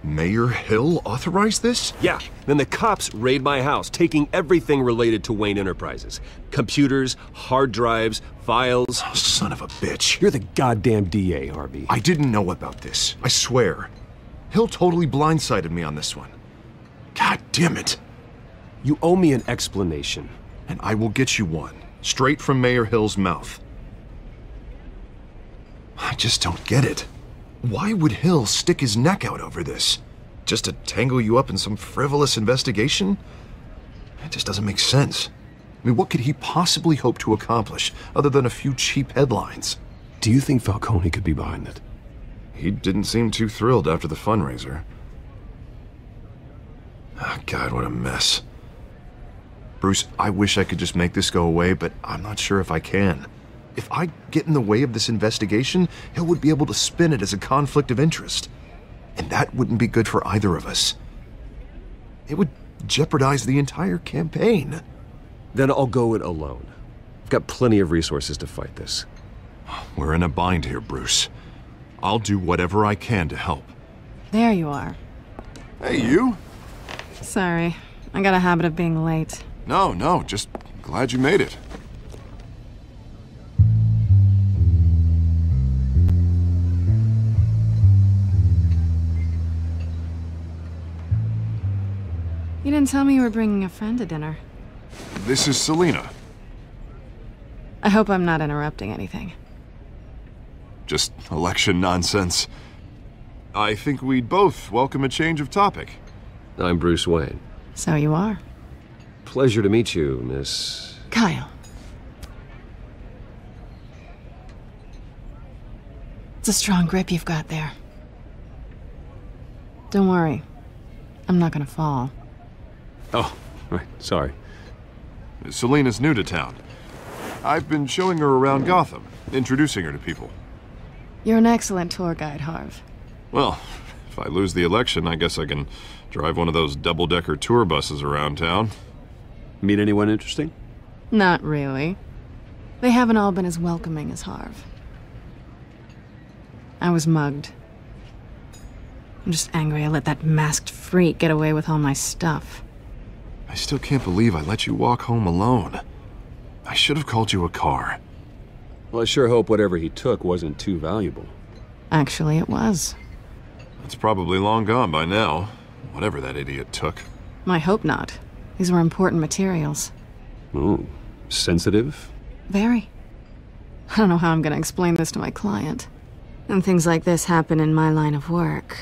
Mayor Hill authorized this? Yeah, then the cops raid my house, taking everything related to Wayne Enterprises. Computers, hard drives, files. Oh, son of a bitch. You're the goddamn DA, Harvey. I didn't know about this, I swear. Hill totally blindsided me on this one. God damn it. You owe me an explanation. And I will get you one, straight from Mayor Hill's mouth. I just don't get it. Why would Hill stick his neck out over this? Just to tangle you up in some frivolous investigation? It just doesn't make sense. I mean, what could he possibly hope to accomplish other than a few cheap headlines? Do you think Falcone could be behind it? He didn't seem too thrilled after the fundraiser. Oh, God, what a mess. Bruce, I wish I could just make this go away, but I'm not sure if I can. If I get in the way of this investigation, Hill would be able to spin it as a conflict of interest. And that wouldn't be good for either of us. It would jeopardize the entire campaign. Then I'll go it alone. I've got plenty of resources to fight this. We're in a bind here, Bruce. I'll do whatever I can to help. There you are. Hey, you. Sorry, I got a habit of being late. No, just glad you made it. You didn't tell me you were bringing a friend to dinner. This is Selina. I hope I'm not interrupting anything. Just election nonsense. I think we'd both welcome a change of topic. I'm Bruce Wayne. So you are. Pleasure to meet you, Miss... Kyle. It's a strong grip you've got there. Don't worry. I'm not gonna fall. Oh, right, sorry. Selina's new to town. I've been showing her around Gotham, introducing her to people. You're an excellent tour guide, Harv. Well, if I lose the election, I guess I can drive one of those double-decker tour buses around town. Meet anyone interesting? Not really. They haven't all been as welcoming as Harv. I was mugged. I'm just angry I let that masked freak get away with all my stuff. I still can't believe I let you walk home alone. I should have called you a car. Well, I sure hope whatever he took wasn't too valuable. Actually, it was. It's probably long gone by now, whatever that idiot took. I hope not. These were important materials. Ooh, sensitive? Very. I don't know how I'm gonna explain this to my client. And things like this happen in my line of work.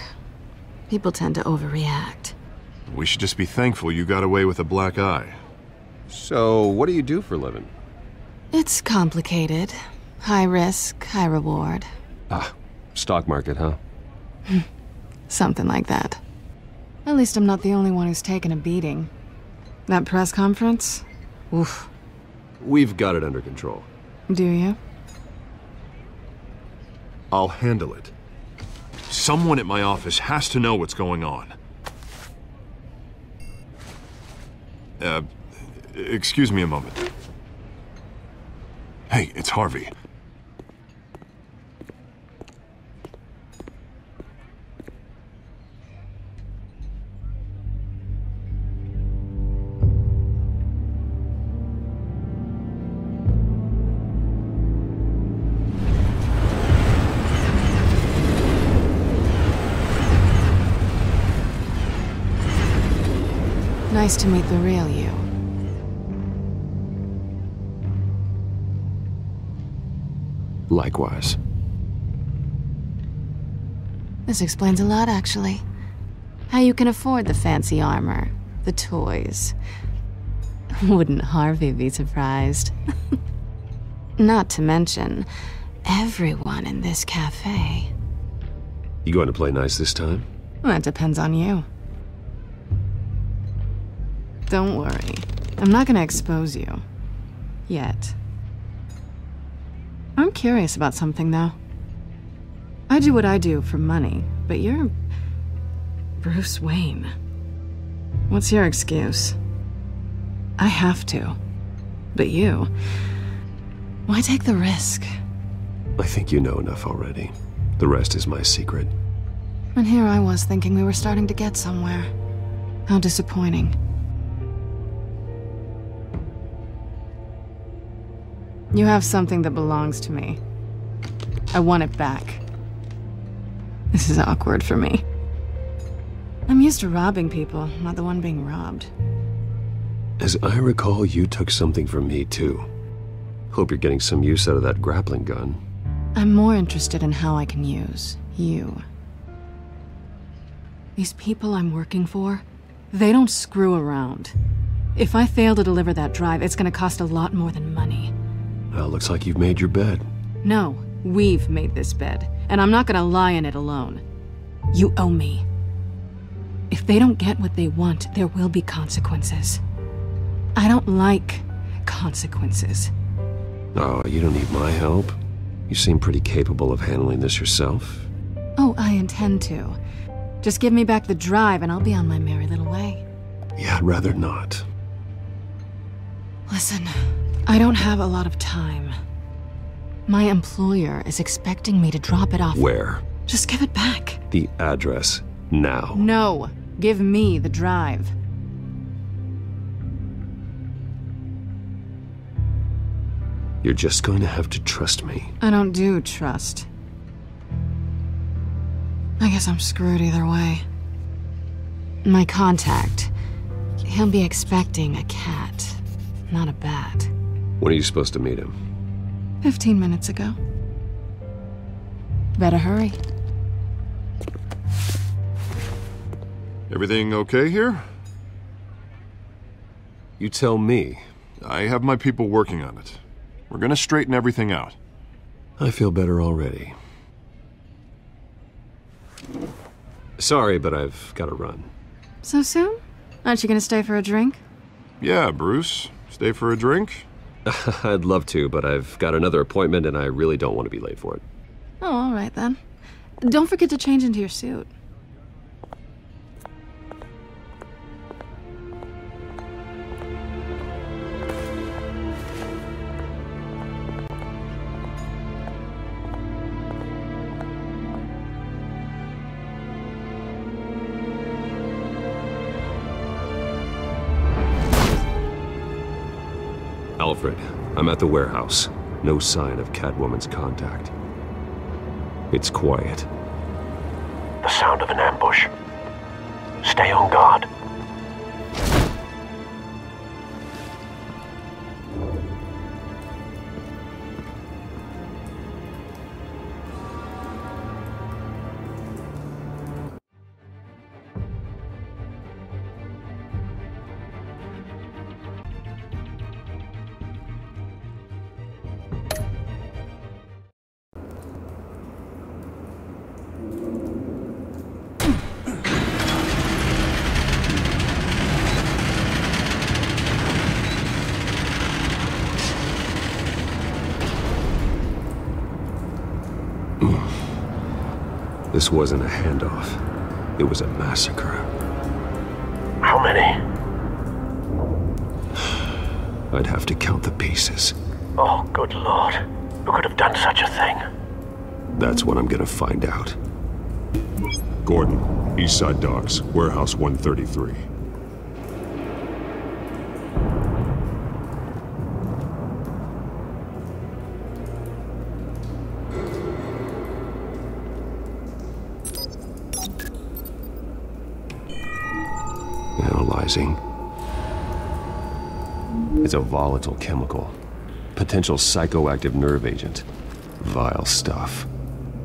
People tend to overreact. We should just be thankful you got away with a black eye. So, what do you do for a living? It's complicated. High risk, high reward. Ah, stock market, huh? Something like that. At least I'm not the only one who's taken a beating. That press conference? Oof. We've got it under control. Do you? I'll handle it. Someone at my office has to know what's going on. Excuse me a moment. Hey, it's Harvey. Nice to meet the real you. Likewise. This explains a lot, actually. How you can afford the fancy armor, the toys. Wouldn't Harvey be surprised? Not to mention, everyone in this cafe. You going to play nice this time? Well, that depends on you. Don't worry. I'm not gonna expose you. Yet. I'm curious about something, though. I do what I do for money, but you're Bruce Wayne. What's your excuse? I have to. But you... why take the risk? I think you know enough already. The rest is my secret. And here I was thinking we were starting to get somewhere. How disappointing. You have something that belongs to me. I want it back. This is awkward for me. I'm used to robbing people, not the one being robbed. As I recall, you took something from me, too. Hope you're getting some use out of that grappling gun. I'm more interested in how I can use you. These people I'm working for, they don't screw around. If I fail to deliver that drive, it's gonna cost a lot more than money. Well, looks like you've made your bed. No, we've made this bed, and I'm not gonna lie in it alone. You owe me. If they don't get what they want, there will be consequences. I don't like consequences. Oh, you don't need my help. You seem pretty capable of handling this yourself. Oh, I intend to. Just give me back the drive and I'll be on my merry little way. Yeah, I'd rather not. Listen, I don't have a lot of time. My employer is expecting me to drop it off. Where? Just give it back. The address, now. No, give me the drive. You're just going to have to trust me. I don't do trust. I guess I'm screwed either way. My contact, he'll be expecting a cat, not a bat. When are you supposed to meet him? 15 minutes ago. Better hurry. Everything okay here? You tell me. I have my people working on it. We're gonna straighten everything out. I feel better already. Sorry, but I've got to run. So soon? Aren't you gonna stay for a drink? Yeah, Bruce. Stay for a drink? I'd love to, but I've got another appointment and I really don't want to be late for it. Oh, all right then. Don't forget to change into your suit. Alfred, I'm at the warehouse. No sign of Catwoman's contact. It's quiet. The sound of an ambush. Stay on guard. This wasn't a handoff. It was a massacre. How many? I'd have to count the pieces. Oh, good lord. Who could have done such a thing? That's what I'm gonna find out. Gordon, Eastside Docks, Warehouse 133. Analyzing. It's a volatile chemical. Potential psychoactive nerve agent. Vile stuff.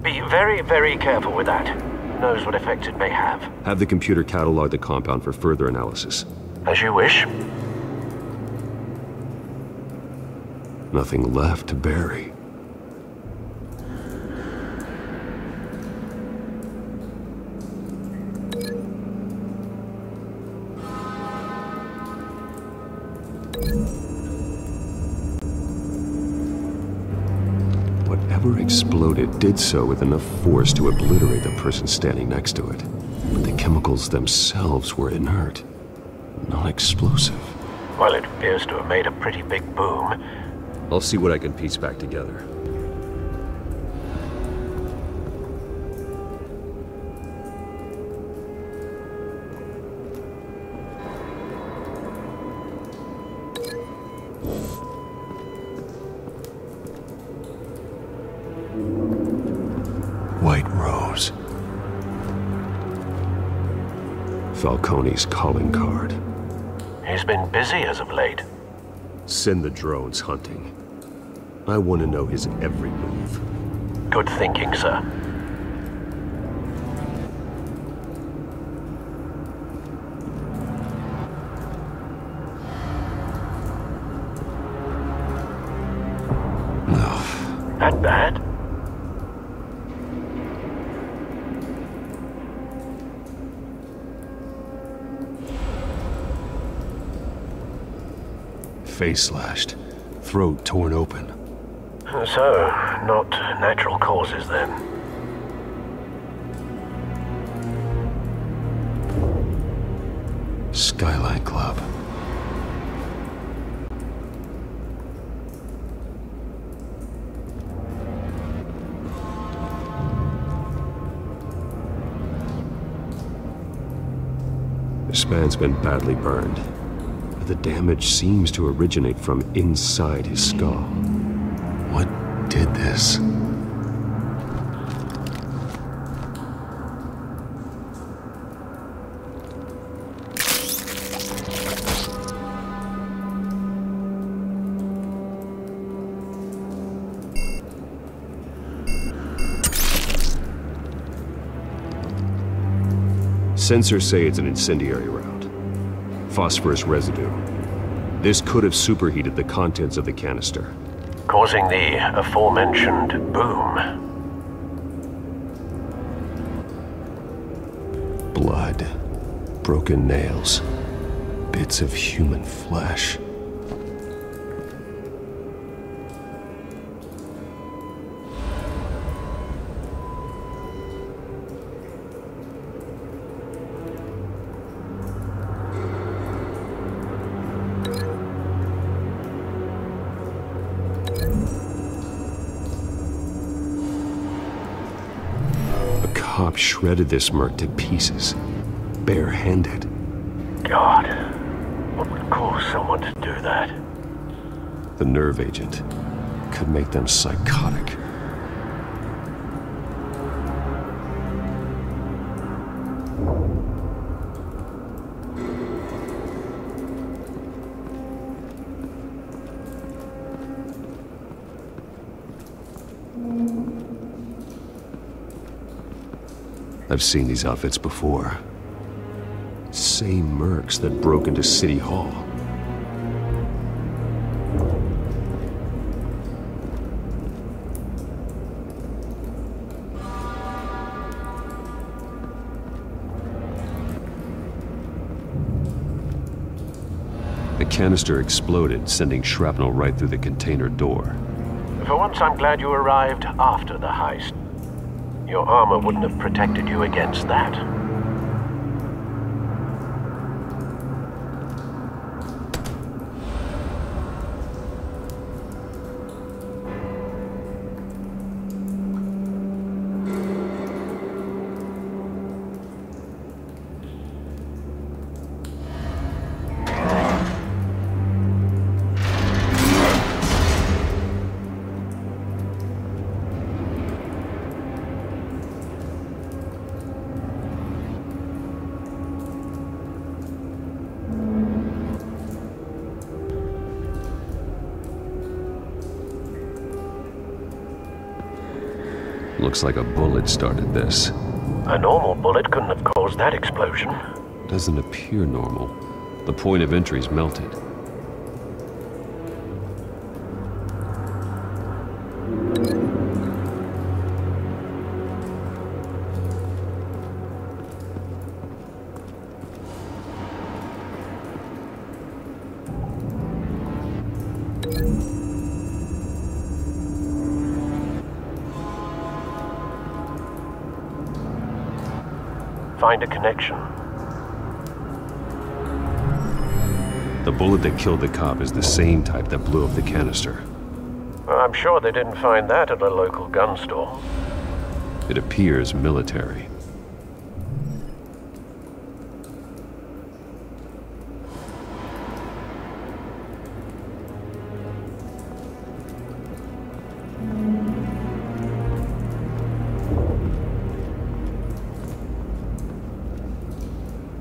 Be very, very careful with that. Who knows what effects it may have. Have the computer catalog the compound for further analysis. As you wish. Nothing left to bury. Whatever exploded did so with enough force to obliterate the person standing next to it. But the chemicals themselves were inert, not explosive. Well, it appears to have made a pretty big boom. I'll see what I can piece back together. White Rose. Falcone's calling card. He's been busy as of late. Send the drones hunting. I want to know his every move. Good thinking, sir. No. That bad? Face slashed, throat torn open. So, not natural causes then. Skyline Club. The span's been badly burned. The damage seems to originate from inside his skull. What did this? Sensors say it's an incendiary round. Phosphorus residue. This could have superheated the contents of the canister, causing the aforementioned boom. Blood, broken nails, bits of human flesh. Cop shredded this merc to pieces, barehanded. God, what would cause someone to do that? The nerve agent could make them psychotic. I've seen these outfits before. Same mercs that broke into City Hall. The canister exploded, sending shrapnel right through the container door. For once, I'm glad you arrived after the heist. Your armor wouldn't have protected you against that. Looks like a bullet started this. A normal bullet couldn't have caused that explosion. Doesn't appear normal. The point of entry's melted. Find a connection. The bullet that killed the cop is the same type that blew up the canister. I'm sure they didn't find that at a local gun store. It appears military.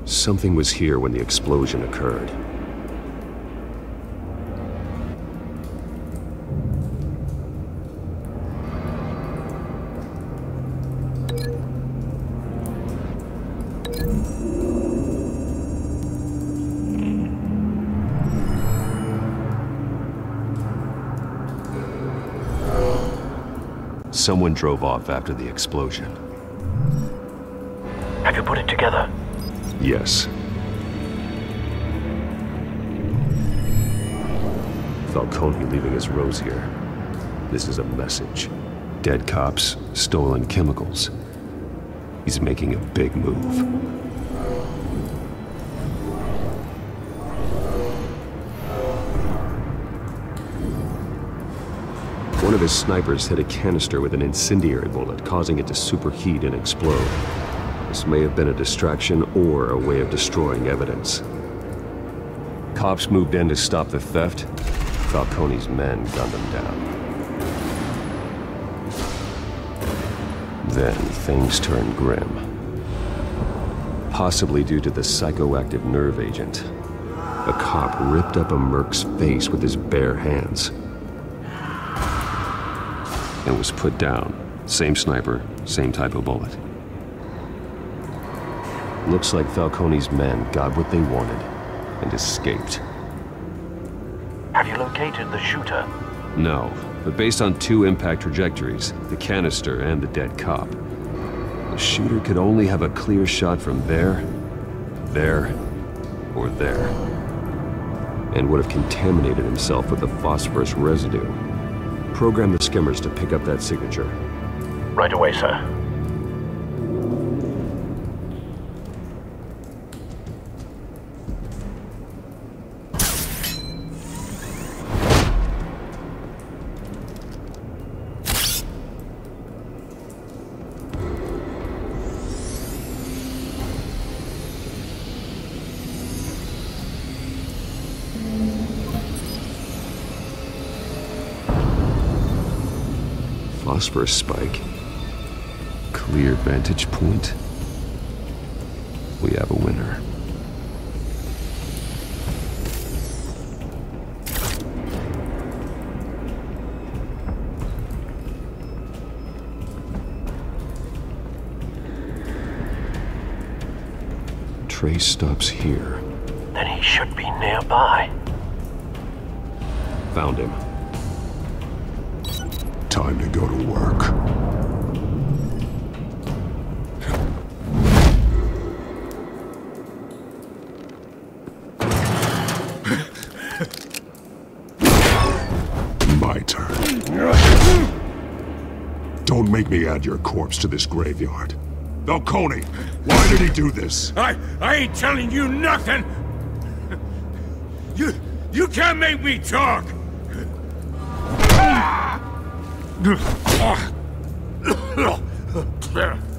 Something was here when the explosion occurred. Someone drove off after the explosion. Have you put it together? Yes. Falcone leaving his rose here. This is a message. Dead cops, stolen chemicals. He's making a big move. One of his snipers hit a canister with an incendiary bullet, causing it to superheat and explode. This may have been a distraction or a way of destroying evidence. Cops moved in to stop the theft. Falcone's men gunned them down. Then things turned grim. Possibly due to the psychoactive nerve agent. A cop ripped up a merc's face with his bare hands. And was put down. Same sniper, same type of bullet. Looks like Falcone's men got what they wanted and escaped. Have you located the shooter? No, but based on two impact trajectories, the canister and the dead cop, the shooter could only have a clear shot from there, or there, and would have contaminated himself with the phosphorus residue. Program the skimmers to pick up that signature. Right away, sir. phosphorus spike. Clear vantage point. We have a winner. Trace stops here. Then he should be nearby. Found him. Time to go to work. My turn. Don't make me add your corpse to this graveyard. Falcone, why did he do this? I ain't telling you nothing! You can't make me talk!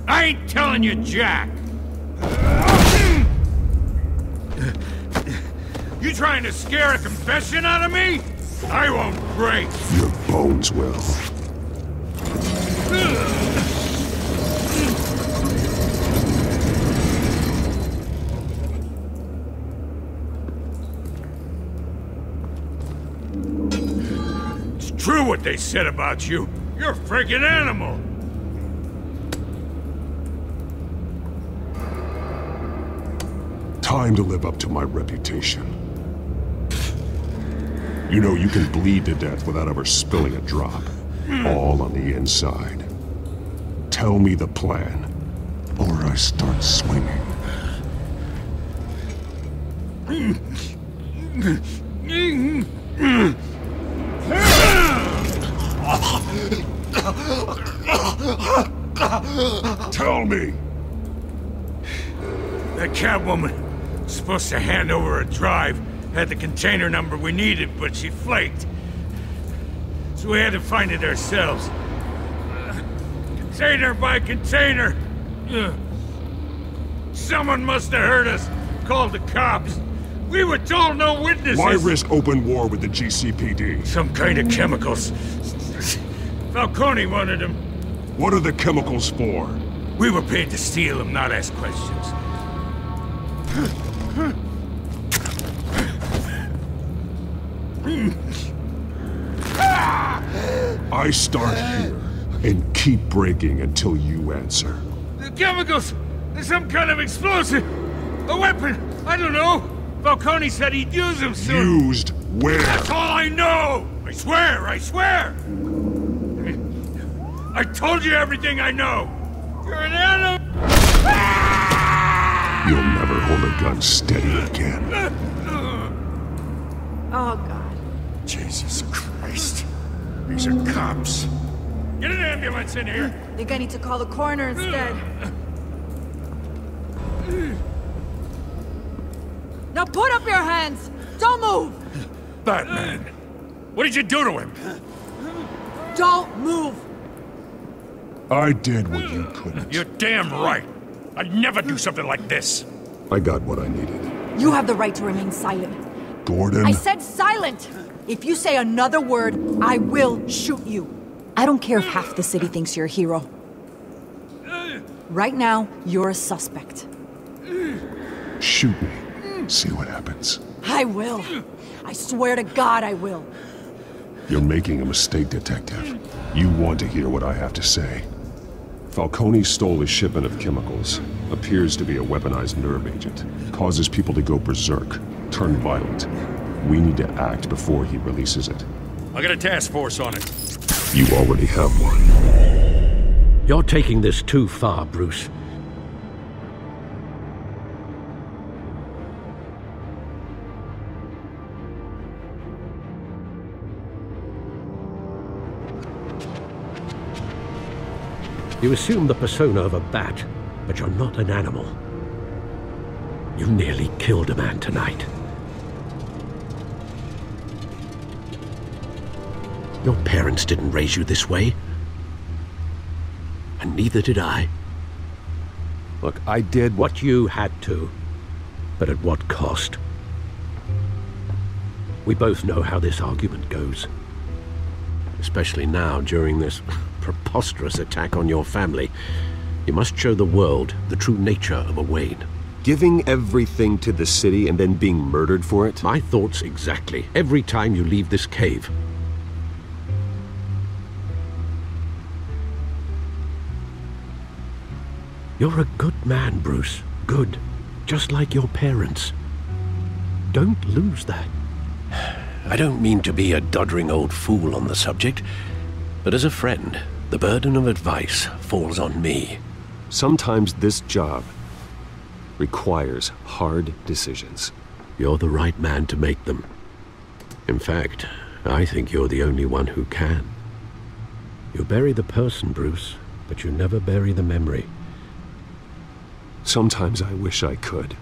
I ain't telling you jack! You trying to scare a confession out of me? I won't break! Your bones will. It's true what they said about you. You're a freaking animal! Time to live up to my reputation. You know, you can bleed to death without ever spilling a drop. All on the inside. Tell me the plan, or I start swinging. Tell me! That Catwoman was supposed to hand over a drive, had the container number we needed, but she flaked. So we had to find it ourselves. Container by container! Someone must have heard us, called the cops. We were told no witnesses! Why risk open war with the GCPD? Some kind of chemicals. Falcone wanted them. What are the chemicals for? We were paid to steal them, not ask questions. I start here and keep breaking until you answer. The chemicals! There's some kind of explosive! A weapon! I don't know! Falcone said he'd use them soon! Used where? That's all I know! I swear! I swear! I told you everything I know! You're an animal! You'll never hold a gun steady again. Oh, God. Jesus Christ. These are cops. Get an ambulance in here! I think I need to call the coroner instead. Now put up your hands! Don't move! Batman! What did you do to him? Don't move! I did what you couldn't. You're damn right. I'd never do something like this. I got what I needed. You have the right to remain silent. Gordon? I said silent! If you say another word, I will shoot you. I don't care if half the city thinks you're a hero. Right now, you're a suspect. Shoot me. See what happens. I will. I swear to God I will. You're making a mistake, Detective. You want to hear what I have to say. Falcone stole a shipment of chemicals. Appears to be a weaponized nerve agent. Causes people to go berserk. Turn violent. We need to act before he releases it. I got a task force on it. You already have one. You're taking this too far, Bruce. You assume the persona of a bat, but you're not an animal. You nearly killed a man tonight. Your parents didn't raise you this way. And neither did I. Look, I did what you had to, but at what cost? We both know how this argument goes. Especially now, during this preposterous attack on your family. You must show the world the true nature of a Wayne. Giving everything to the city and then being murdered for it? My thoughts exactly. Every time you leave this cave. You're a good man, Bruce. Good. Just like your parents. Don't lose that. I don't mean to be a doddering old fool on the subject, but as a friend, the burden of advice falls on me. Sometimes this job requires hard decisions. You're the right man to make them. In fact, I think you're the only one who can. You bury the person, Bruce, but you never bury the memory. Sometimes I wish I could.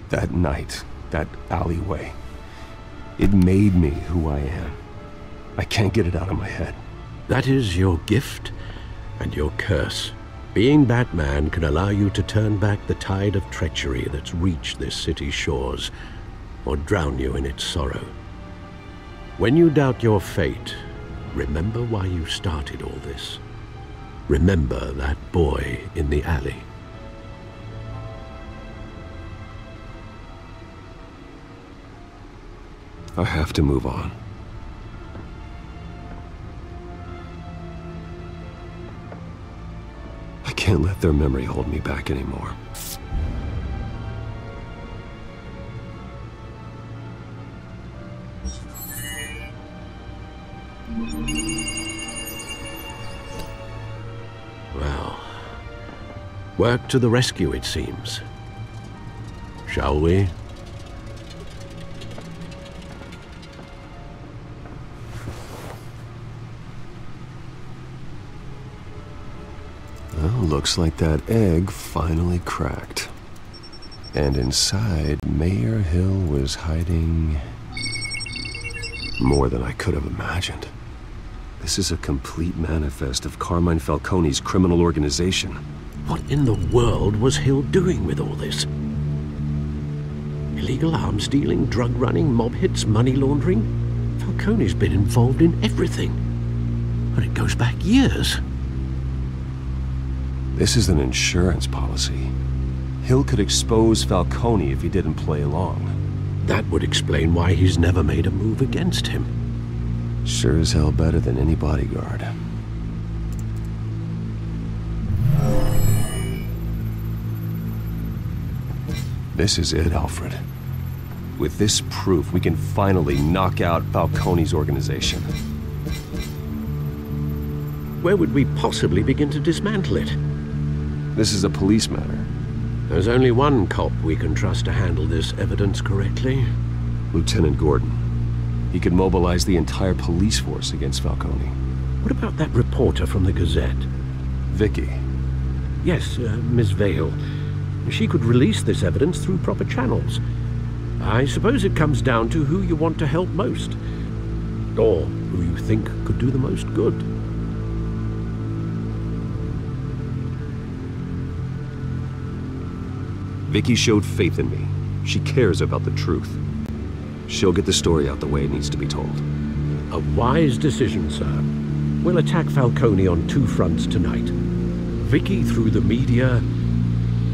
That night, that alleyway, it made me who I am. I can't get it out of my head. That is your gift and your curse. Being Batman can allow you to turn back the tide of treachery that's reached this city's shores, or drown you in its sorrow. When you doubt your fate, remember why you started all this. Remember that boy in the alley. I have to move on. I can't let their memory hold me back anymore. Well, work to the rescue, it seems. Shall we? Well, looks like that egg finally cracked. And inside, Mayor Hill was hiding more than I could have imagined. This is a complete manifest of Carmine Falcone's criminal organization. What in the world was Hill doing with all this? Illegal arms dealing, drug running, mob hits, money laundering? Falcone's been involved in everything. And it goes back years. This is an insurance policy. Hill could expose Falcone if he didn't play along. That would explain why he's never made a move against him. Sure as hell better than any bodyguard. This is it, Alfred. With this proof, we can finally knock out Falcone's organization. Where would we possibly begin to dismantle it? This is a police matter. There's only one cop we can trust to handle this evidence correctly. Lieutenant Gordon. He could mobilize the entire police force against Falcone. What about that reporter from the Gazette? Vicky. Yes, Miss Vale. She could release this evidence through proper channels. I suppose it comes down to who you want to help most. Or who you think could do the most good. Vicky showed faith in me. She cares about the truth. She'll get the story out the way it needs to be told. A wise decision, sir. We'll attack Falcone on two fronts tonight. Vicky through the media,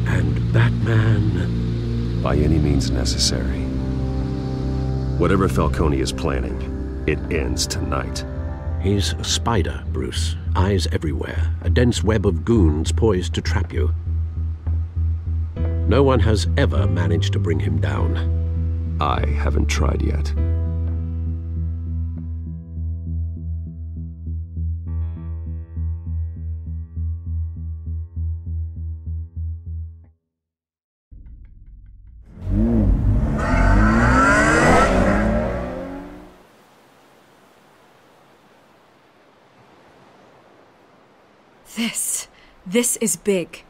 and Batman... by any means necessary. Whatever Falcone is planning, it ends tonight. He's a spider, Bruce. Eyes everywhere. A dense web of goons poised to trap you. No one has ever managed to bring him down. I haven't tried yet. This is big.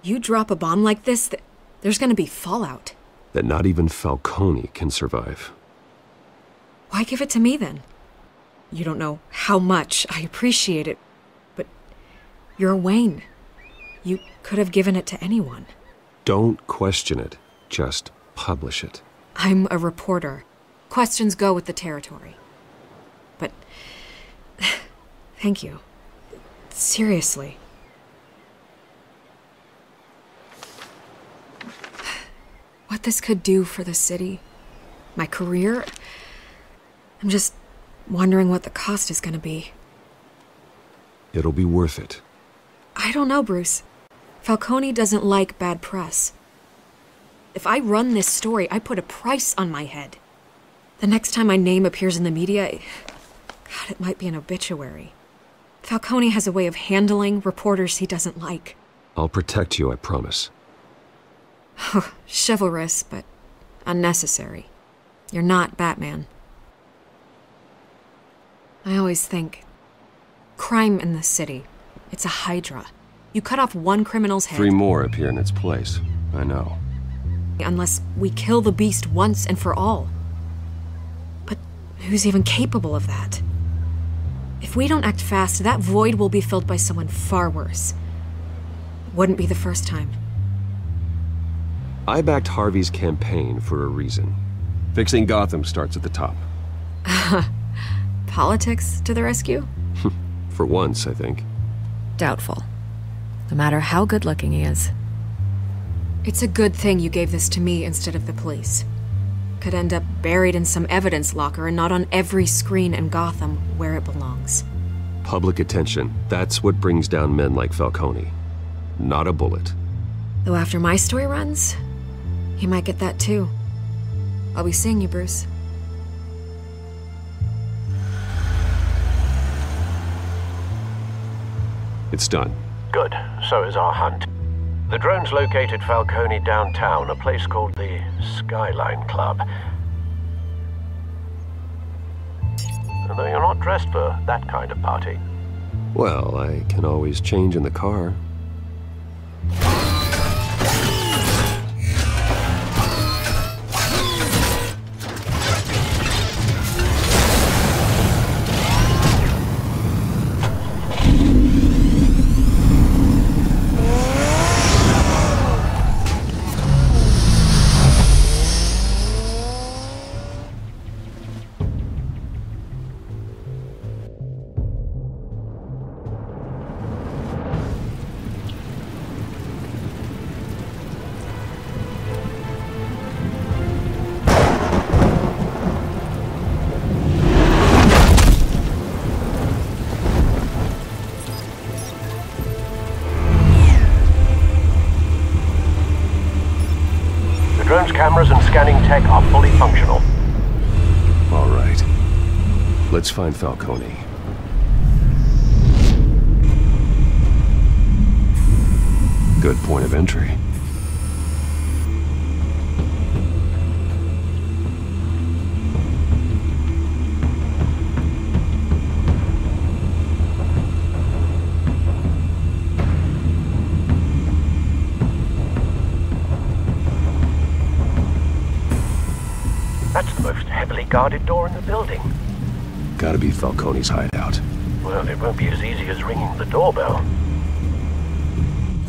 You drop a bomb like this, there's gonna be fallout. That not even Falcone can survive. Why give it to me then? You don't know how much I appreciate it, but you're a Wayne. You could have given it to anyone. Don't question it. Just publish it. I'm a reporter. Questions go with the territory. but thank you. Seriously. What this could do for the city, my career, I'm just wondering what the cost is going to be. It'll be worth it. I don't know, Bruce. Falcone doesn't like bad press. If I run this story, I put a price on my head. The next time my name appears in the media, God, it might be an obituary. Falcone has a way of handling reporters he doesn't like. I'll protect you, I promise. Chivalrous, but unnecessary. You're not Batman. I always think, crime in the city, it's a hydra. You cut off one criminal's head. 3 more appear in its place. I know. Unless we kill the beast once and for all. But who's even capable of that? If we don't act fast, that void will be filled by someone far worse. Wouldn't be the first time. I backed Harvey's campaign for a reason. Fixing Gotham starts at the top. Politics to the rescue? For once, I think. Doubtful. No matter how good-looking he is. It's a good thing you gave this to me instead of the police. Could end up buried in some evidence locker and not on every screen in Gotham where it belongs. Public attention. That's what brings down men like Falcone. Not a bullet. Though after my story runs, he might get that too. I'll be seeing you, Bruce. It's done. Good. So is our hunt. The drones located Falcone downtown, a place called the Skyline Club. Although you're not dressed for that kind of party. Well, I can always change in the car. Drone's cameras and scanning tech are fully functional. All right. Let's find Falcone. Good point of entry. That's the most heavily guarded door in the building. Gotta be Falcone's hideout. Well, it won't be as easy as ringing the doorbell.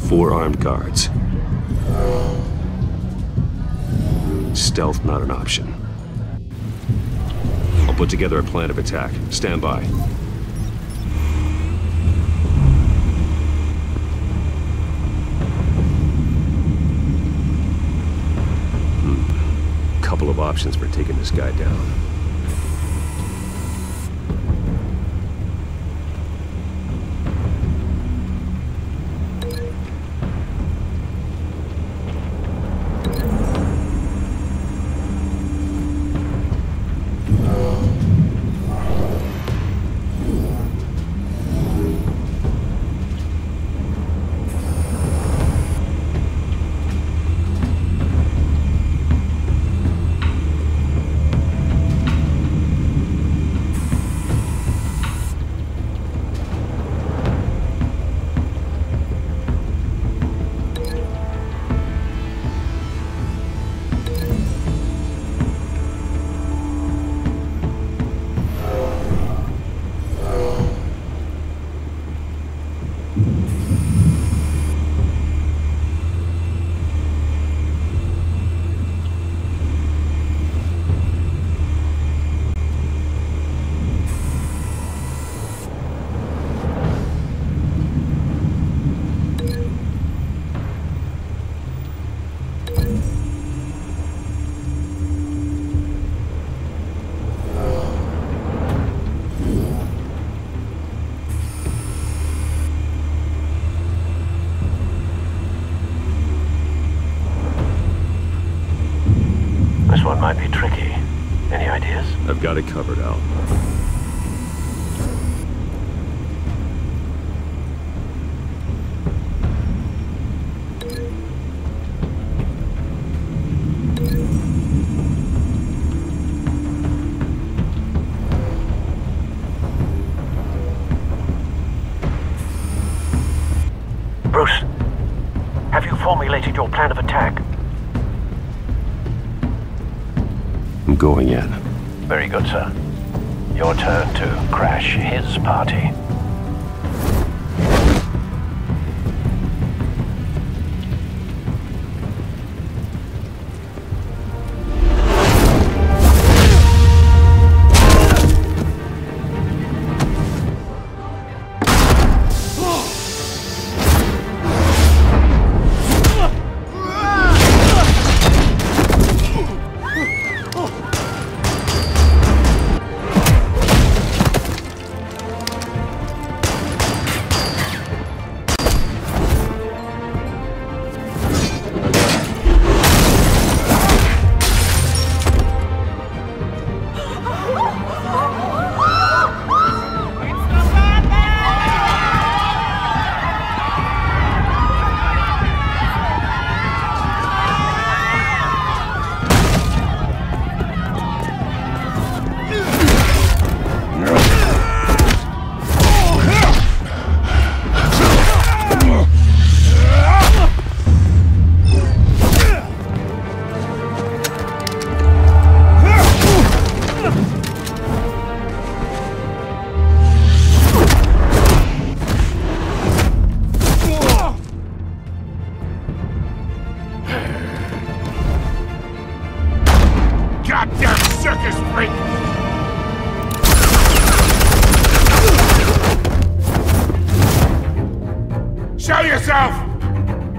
4 armed guards. Stealth not an option. I'll put together a plan of attack. Stand by. Couple of options for taking this guy down. This one might be tricky. Any ideas? I've got it covered, Al. Bruce, have you formulated your plan of attack? I'm going in. Very good, sir. Your turn to crash his party. Show yourself!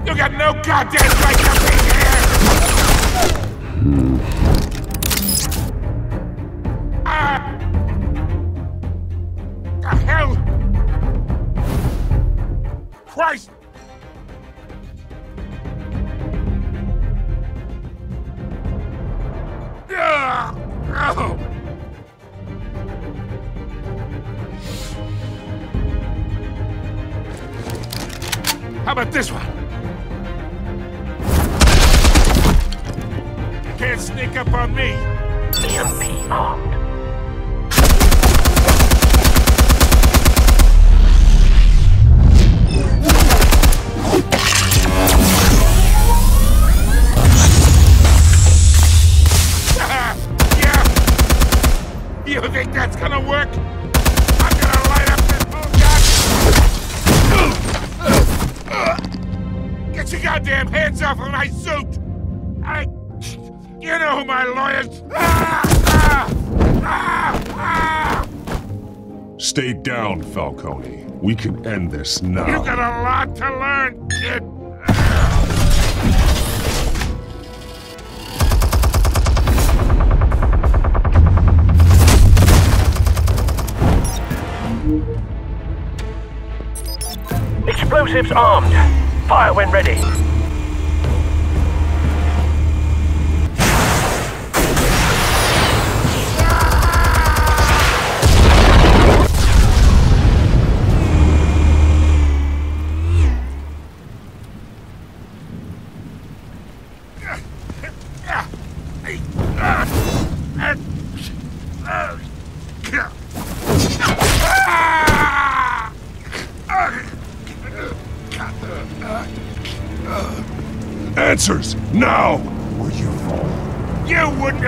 You got no goddamn right to be here! The hell? Christ! Oh. How about this one? You can't sneak up on me. EMP armed. Yeah. You think that's gonna work? I'm gonna light up this whole Get your goddamn hands off of my suit! You know who my lawyers... Stay down, Falcone. We can end this now. You got a lot to learn, kid. Explosives armed. Fire when ready. Answers, now! Or you fall. You wouldn't...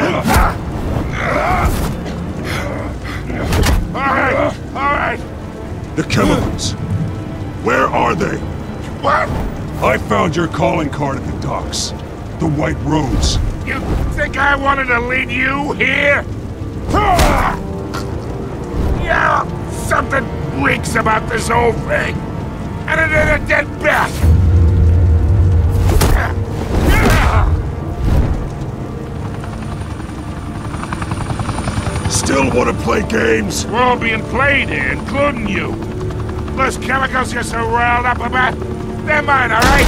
Alright! The chemicals. Where are they? What? I found your calling card at the docks. The White Rose. You think I wanted to lead you here? Yeah, something reeks about this whole thing. And it ain't a dead bat. Still want to play games? We're all being played here, including you. Those chemicals you're so riled up about, they're mine, all right?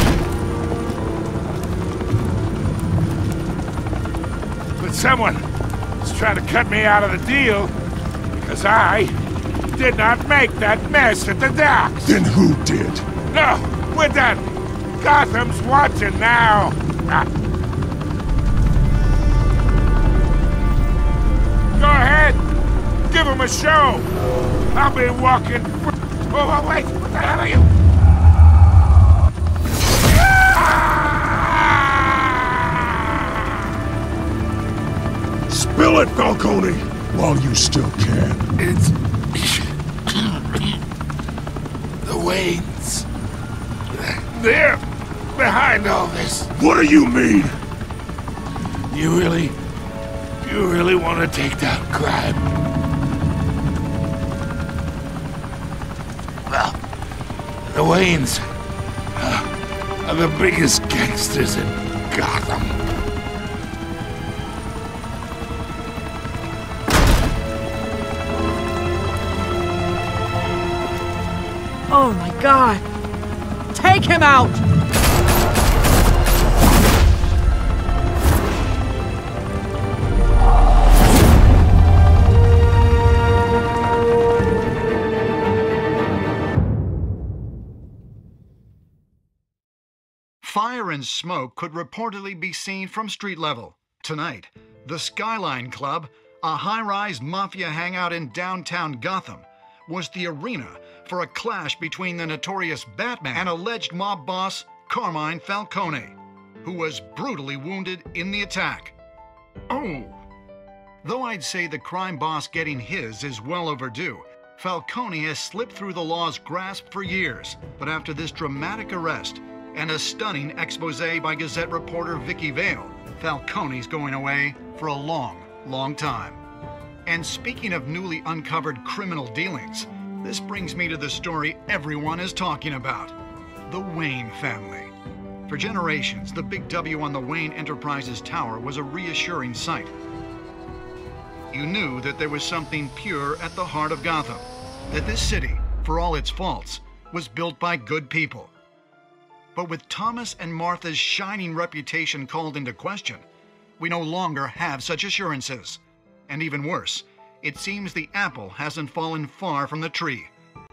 that someone is trying to cut me out of the deal because I did not make that mess at the docks. Then who did? No, we're done. Gotham's watching now. Go ahead. Give him a show. I'll be walking. Oh, wait. What the hell are you? Spill it, Falcone, while you still can. It's the Waynes. They're behind all this. What do you mean? You really want to take down crime? Well, the Waynes are the biggest gangsters in Gotham. Oh my God! Take him out! Fire and smoke could reportedly be seen from street level. Tonight, the Skyline Club, a high-rise mafia hangout in downtown Gotham, was the arena for a clash between the notorious Batman and alleged mob boss Carmine Falcone, who was brutally wounded in the attack. Oh! Though I'd say the crime boss getting his is well overdue, Falcone has slipped through the law's grasp for years. But after this dramatic arrest and a stunning expose by Gazette reporter Vicky Vale, Falcone's going away for a long, long time. And speaking of newly uncovered criminal dealings, this brings me to the story everyone is talking about: the Wayne family. For generations, the big W on the Wayne Enterprises Tower was a reassuring sight. You knew that there was something pure at the heart of Gotham, that this city, for all its faults, was built by good people. But with Thomas and Martha's shining reputation called into question, we no longer have such assurances. And even worse, it seems the apple hasn't fallen far from the tree.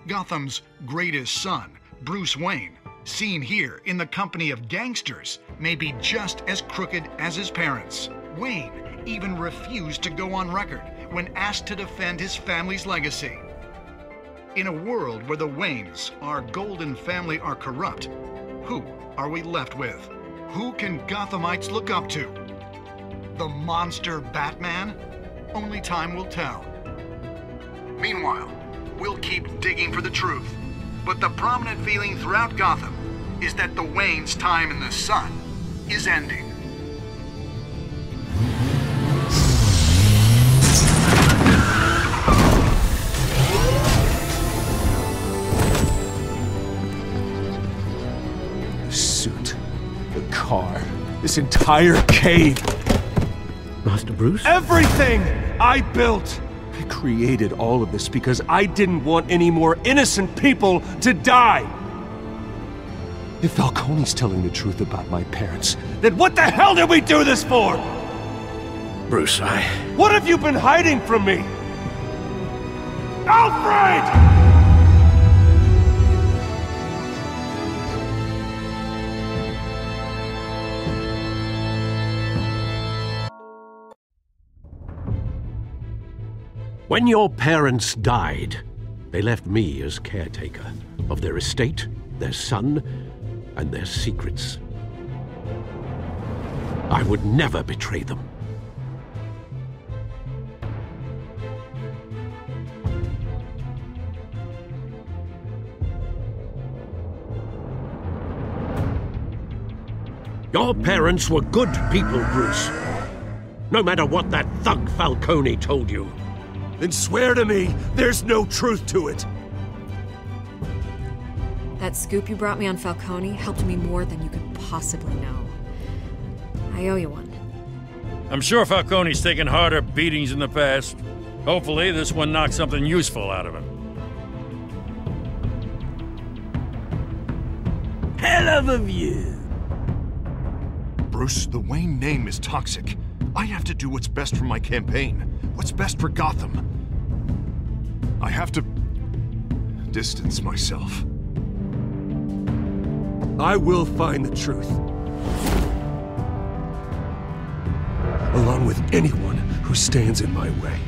Gotham's greatest son, Bruce Wayne, seen here in the company of gangsters, may be just as crooked as his parents. Wayne even refused to go on record when asked to defend his family's legacy. In a world where the Waynes, our golden family, are corrupt, who are we left with? Who can Gothamites look up to? The monster Batman? Only time will tell. Meanwhile, we'll keep digging for the truth. But the prominent feeling throughout Gotham is that the Waynes' time in the sun is ending. The suit, the car, this entire cave. Master Bruce? Everything I built! I created all of this because I didn't want any more innocent people to die! If Falcone's telling the truth about my parents, then what the hell did we do this for? Bruce, What have you been hiding from me? Alfred! When your parents died, they left me as caretaker of their estate, their son, and their secrets. I would never betray them. Your parents were good people, Bruce. No matter what that thug Falcone told you. Then swear to me there's no truth to it. That scoop you brought me on Falcone helped me more than you could possibly know. I owe you one. I'm sure Falcone's taken harder beatings in the past. Hopefully, this one knocks something useful out of him. Hell of a view. Bruce, the Wayne name is toxic. I have to do what's best for my campaign, what's best for Gotham. I have to distance myself. I will find the truth. Along with anyone who stands in my way.